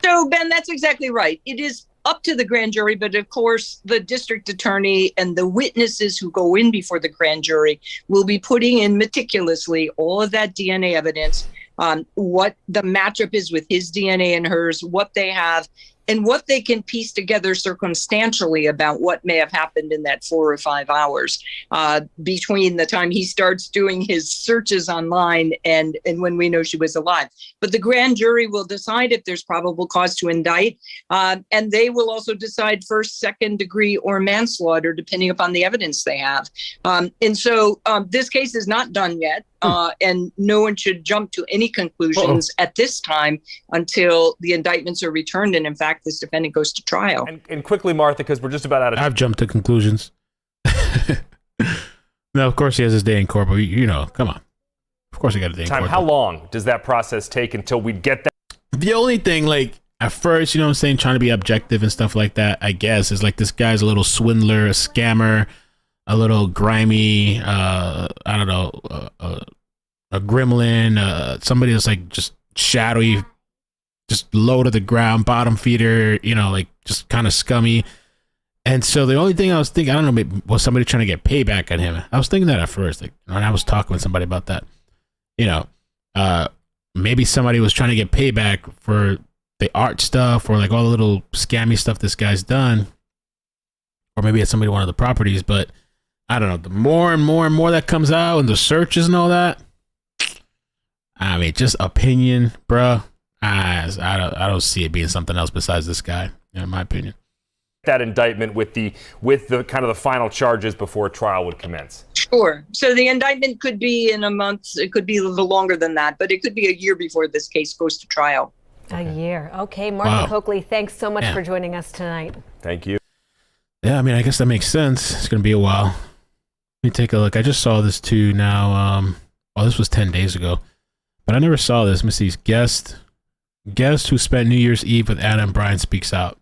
So, Ben, that's exactly right. It is up to the grand jury, but of course, the district attorney and the witnesses who go in before the grand jury will be putting in meticulously all of that DNA evidence, what the matchup is with his DNA and hers, what they have, and what they can piece together circumstantially about what may have happened in that 4 or 5 hours between the time he starts doing his searches online and when we know she was alive. But the grand jury will decide if there's probable cause to indict, and they will also decide first, second degree, or manslaughter, depending upon the evidence they have. And so this case is not done yet, and no one should jump to any conclusions at this time until the indictments are returned and, in fact, this defendant goes to trial. And quickly, Martha, because we're just about out of time. I've jumped to conclusions. No, of course he has his day in court, but come on. Of course he got a day in court. How long does that process take until we get that? The only thing, at first, what I'm saying, trying to be objective and stuff like that, I guess, is this guy's a little swindler, a scammer, a little grimy, a gremlin, somebody that's just shadowy, just low to the ground, bottom feeder, just kind of scummy. And so the only thing I was thinking, I don't know, maybe was somebody trying to get payback on him. I was thinking that at first, when I was talking with somebody about that, maybe somebody was trying to get payback for the art stuff or all the little scammy stuff this guy's done, or maybe it's somebody one of the properties. But I don't know. The more and more and more that comes out and the searches and all that, I mean, just opinion, bruh. I don't see it being something else besides this guy, in my opinion. That indictment with the kind of the final charges before trial would commence. Sure. So the indictment could be in a month. It could be a little longer than that, but it could be a year before this case goes to trial. A year. Okay. Martha Coakley, thanks so much for joining us tonight. Thank you. Yeah, I mean, I guess that makes sense. It's going to be a while. Let me take a look. I just saw this too now. This was 10 days ago, but I never saw this. Let me see. Guest who spent New Year's Eve with Anna and Brian speaks out.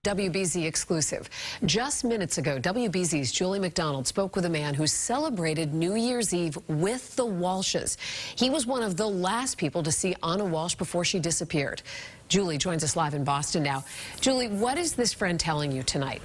WBZ exclusive. Just minutes ago, WBZ's Julie McDonald spoke with a man who celebrated New Year's Eve with the Walshes. He was one of the last people to see Anna Walsh before she disappeared. Julie joins us live in Boston now. Julie, what is this friend telling you tonight?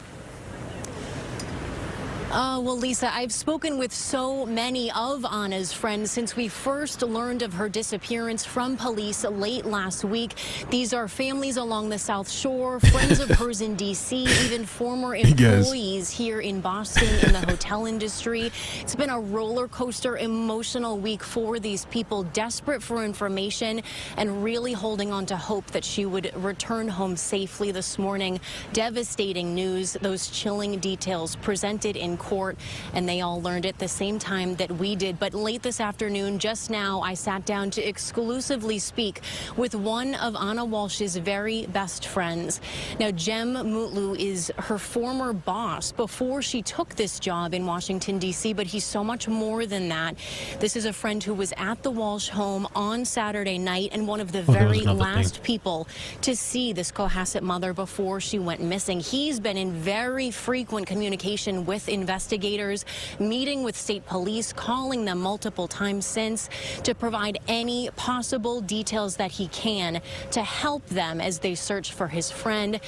Well, Lisa, I've spoken with so many of Anna's friends since we first learned of her disappearance from police late last week. These are families along the South Shore, friends of hers in D.C., even former employees here in Boston in the hotel industry. It's been a roller coaster, emotional week for these people, desperate for information and really holding on to hope that she would return home safely this morning. Devastating news, those chilling details presented in court, and they all learned at the same time that we did. But late this afternoon, just now, I sat down to exclusively speak with one of Anna Walsh's very best friends. Now, Jem Mutlu is her former boss before she took this job in Washington, D.C., but he's so much more than that. This is a friend who was at the Walsh home on Saturday night and one of the very last people to see this Cohasset mother before she went missing. He's been in very frequent communication with investigators, meeting with state police, calling them multiple times since to provide any possible details that he can to help them as they search for his friend.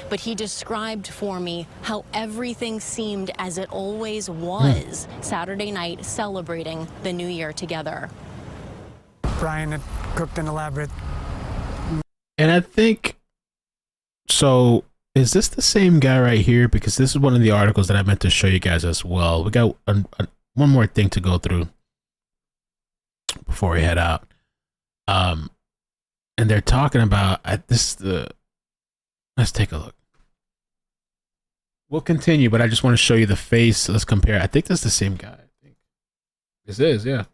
But he described for me how everything seemed as it always was Saturday night, celebrating the new year together. Brian had cooked an elaborate. And I think, so is this the same guy right here? Because this is one of the articles that I meant to show you guys as well. We got one more thing to go through before we head out. And they're talking about let's take a look. We'll continue, but I just want to show you the face. Let's compare. I think that's the same guy. I think this is, yeah.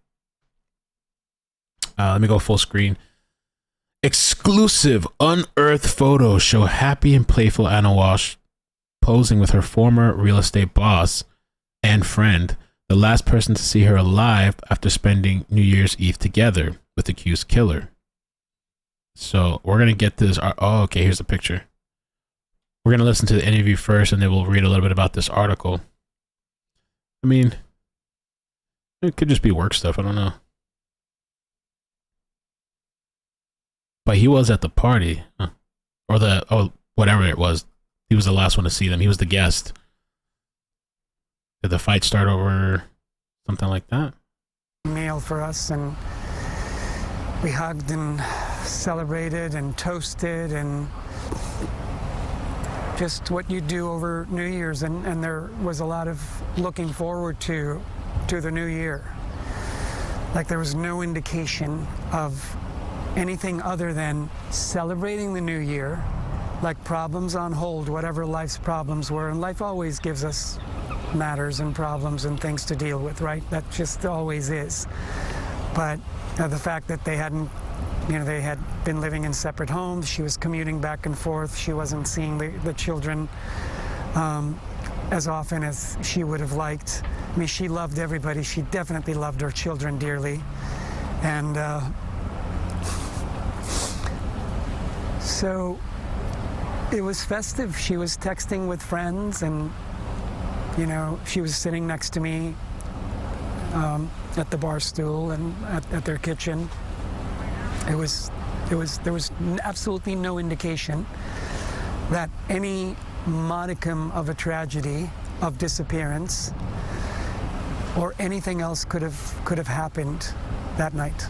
Let me go full screen. Exclusive unearthed photos show happy and playful Anna Walsh posing with her former real estate boss and friend, the last person to see her alive after spending New Year's Eve together with the accused killer. So we're going to get this. Oh, okay, here's the picture. We're going to listen to the interview first, and then we'll read a little bit about this article. I mean, it could just be work stuff. I don't know. But he was at the party, or whatever it was. He was the last one to see them. He was the guest. Did the fight start over something like that? Meal for us, and we hugged and celebrated and toasted and just what you do over New Year's, and there was a lot of looking forward to the new year. Like there was no indication of anything other than celebrating the new year, like problems on hold, whatever life's problems were. And life always gives us matters and problems and things to deal with, right? That just always is. But the fact that they hadn't, they had been living in separate homes. She was commuting back and forth. She wasn't seeing the children as often as she would have liked. I mean, she loved everybody. She definitely loved her children dearly. And so it was festive. She was texting with friends, and she was sitting next to me at the bar stool and at their kitchen. There was absolutely no indication that any modicum of a tragedy of disappearance or anything else could have happened that night.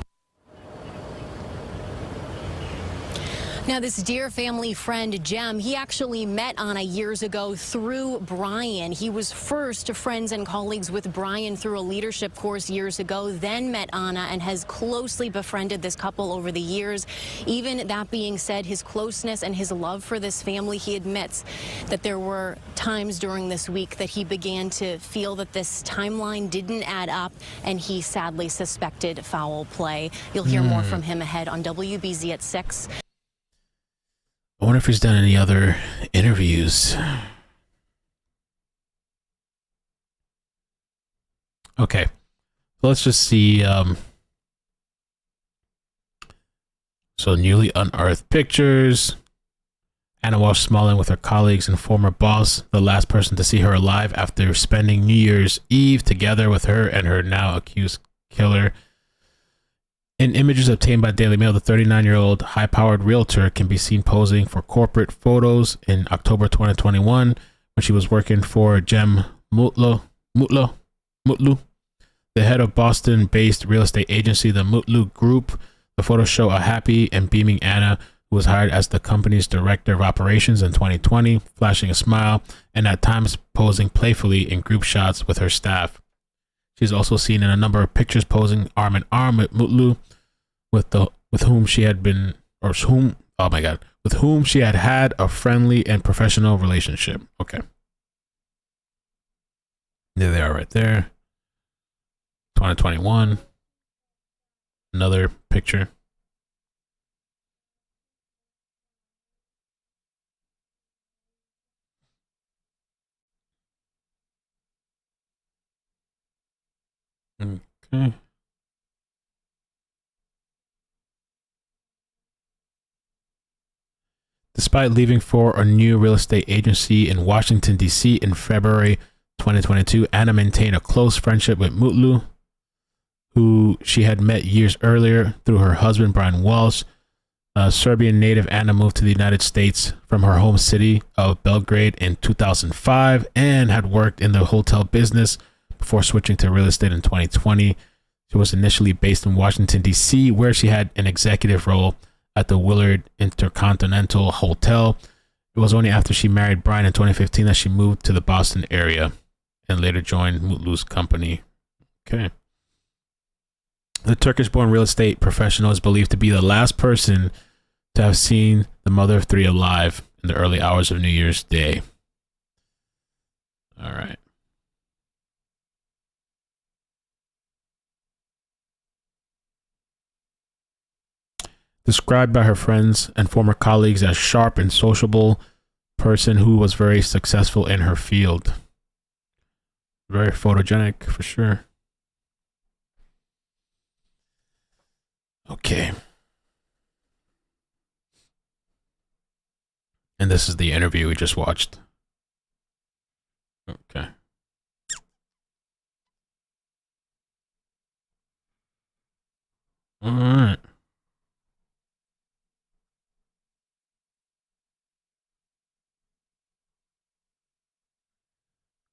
Now, this dear family friend, Jem, he actually met Anna years ago through Brian. He was first friends and colleagues with Brian through a leadership course years ago, then met Anna and has closely befriended this couple over the years. Even that being said, his closeness and his love for this family, he admits that there were times during this week that he began to feel that this timeline didn't add up, and he sadly suspected foul play. You'll hear more from him ahead on WBZ at 6. I wonder if he's done any other interviews. Okay, let's just see. So newly unearthed pictures. Anna Walsh smiling with her colleagues and former boss, the last person to see her alive after spending New Year's Eve together with her and her now accused killer. In images obtained by Daily Mail, the 39-year-old high-powered realtor can be seen posing for corporate photos in October 2021 when she was working for Jem Mutlu Mutlu, the head of Boston-based real estate agency, the Mutlu Group. The photos show a happy and beaming Anna, who was hired as the company's director of operations in 2020, flashing a smile and at times posing playfully in group shots with her staff. She's also seen in a number of pictures posing arm in arm with Mutlu, with whom she had had a friendly and professional relationship. Okay. There they are right there. 2021. Another picture. Okay. Despite leaving for a new real estate agency in Washington, D.C. in February 2022, Anna maintained a close friendship with Mutlu, who she had met years earlier through her husband, Brian Walshe. Serbian native Anna moved to the United States from her home city of Belgrade in 2005 and had worked in the hotel business before switching to real estate in 2020. She was initially based in Washington, D.C., where she had an executive role at the Willard Intercontinental Hotel. It was only after she married Brian in 2015 that she moved to the Boston area and later joined Mutlu's company. Okay. The Turkish-born real estate professional is believed to be the last person to have seen the mother of three alive in the early hours of New Year's Day. All right. Described by her friends and former colleagues as sharp and sociable person who was very successful in her field. Very photogenic for sure. Okay. And this is the interview we just watched. Okay. All right.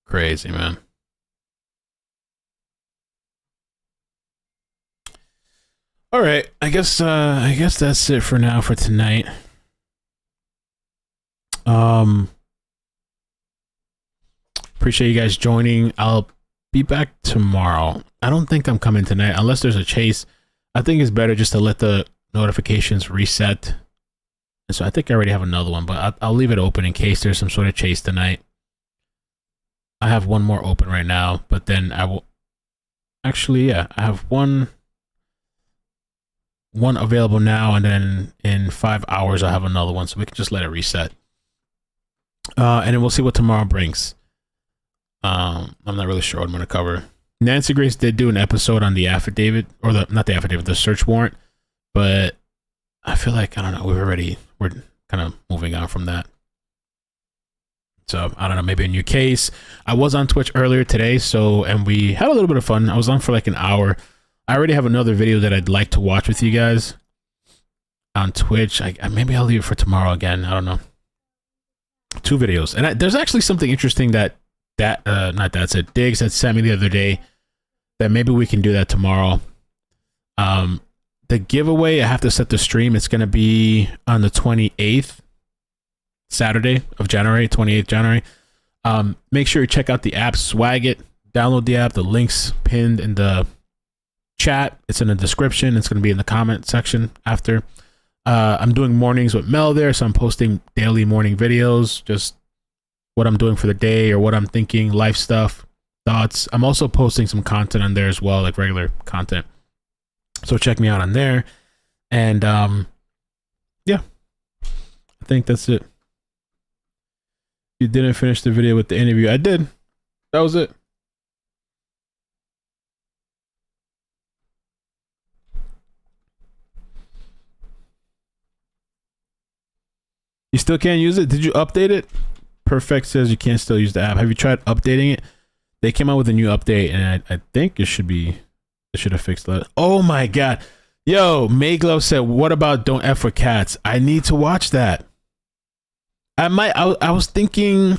Crazy, man. All right, I guess that's it for now for tonight. Appreciate you guys joining. I'll be back tomorrow. I don't think I'm coming tonight unless there's a chase. I think it's better just to let the notifications reset. And so I think I already have another one, but I'll leave it open in case there's some sort of chase tonight. I have one more open right now, but then I will actually, yeah, I have one available now, and then in 5 hours I'll have another one, so we can just let it reset. And then we'll see what tomorrow brings. I'm not really sure what I'm going to cover. Nancy Grace did do an episode on the affidavit, or the search warrant, but I feel like, I don't know, we're kind of moving on from that. So I don't know, maybe a new case. I was on Twitch earlier today, and we had a little bit of fun. I was on for like an hour. I already have another video that I'd like to watch with you guys on Twitch. Maybe I'll leave it for tomorrow again. I don't know. 2 videos, and there's actually something interesting that Diggs had sent me the other day that maybe we can do that tomorrow. The giveaway, I have to set the stream. It's going to be on the 28th. Saturday of January, 28th January. Make sure you check out the app, swag it, download the app. The link's pinned in the chat. It's in the description. It's going to be in the comment section after. I'm doing mornings with Mel there, so I'm posting daily morning videos, just what I'm doing for the day or what I'm thinking, life stuff, thoughts. I'm also posting some content on there as well, like regular content. So check me out on there. And yeah, I think that's it. You didn't finish the video with the interview. I did. That was it. You still can't use it? Did you update it? Perfect says you can't still use the app. Have you tried updating it? They came out with a new update, and I think it should have fixed that. Oh my god. Yo, Mayglove said, what about Don't F with Cats? I need to watch that. I was thinking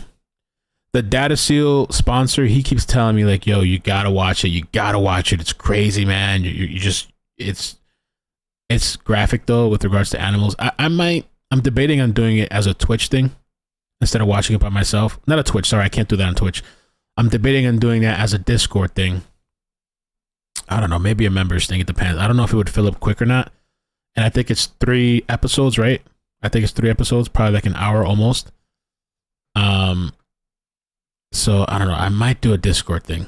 the Data Seal sponsor, he keeps telling me like, yo, you gotta watch it. You gotta watch it. It's crazy, man. You just, it's graphic though with regards to animals. I'm debating on doing it as a Twitch thing instead of watching it by myself. Not a Twitch, sorry, I can't do that on Twitch. I'm debating on doing that as a Discord thing. I don't know, maybe a members thing. It depends. I don't know if it would fill up quick or not. And I think it's 3 episodes, right? I think it's 3 episodes, probably like an hour almost. So I don't know. I might do a Discord thing.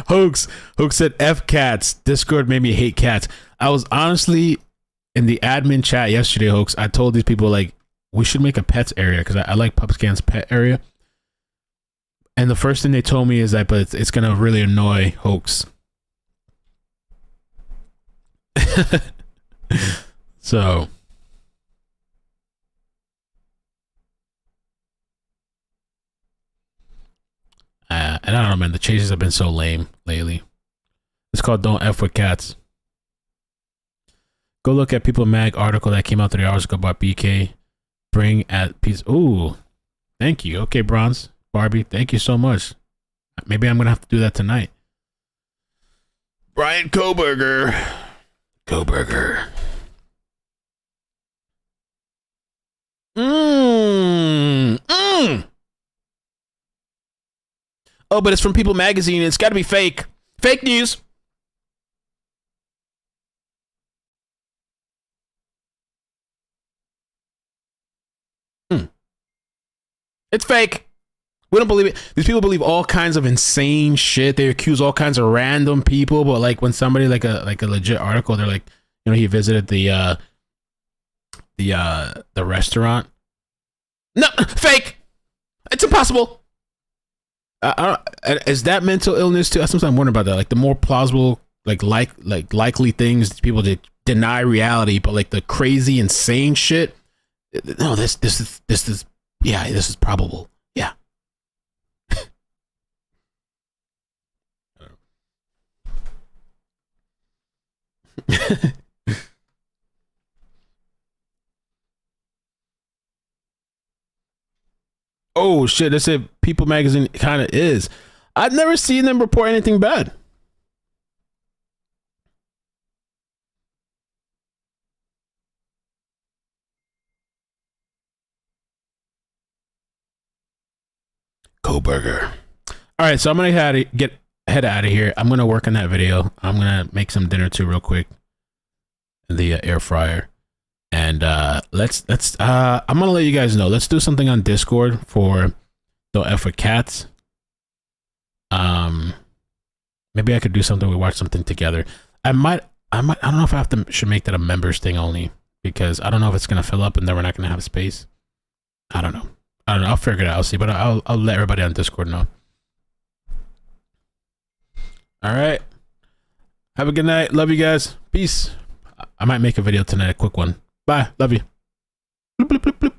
Hoax said F cats. Discord made me hate cats. I was honestly in the admin chat yesterday, Hoax. I told these people like we should make a pets area because I like PupScan's pet area. And the first thing they told me is that, but it's gonna really annoy Hoax. So. And I don't know, man. The chases have been so lame lately. It's called "Don't F with Cats." Go look at People Mag article that came out 3 hours ago about BK. Bring at peace. Ooh, thank you. Okay, Bronze Barbie, thank you so much. Maybe I'm gonna have to do that tonight. Brian Koberger. Oh, but it's from People Magazine. It's got to be fake. Fake news. It's fake. We don't believe it. These people believe all kinds of insane shit. They accuse all kinds of random people, but like when somebody like a legit article, they're like, you know, he visited the restaurant. No, fake. It's impossible. Is that mental illness too? Sometimes I'm wondering about that. Like the more plausible, likely things, people deny reality, but like the crazy, insane shit. No, this is yeah, this is probable. Yeah. Oh shit, this said People Magazine kind of is. I've never seen them report anything bad. Koberger. All right, so I'm gonna head out of here. I'm gonna work on that video. I'm gonna make some dinner too real quick in the air fryer. And let's I'm gonna let you guys know. Let's do something on Discord for Don't F with Cats. Maybe I could do something. We watch something together. I don't know if should make that a members thing only, because I don't know if it's gonna fill up and then we're not gonna have space. I don't know. I'll figure it out. I'll see, but I'll let everybody on Discord know. All right. Have a good night. Love you guys. Peace. I might make a video tonight, a quick one. Bye. Love you. Bloop, bloop, bloop, bloop.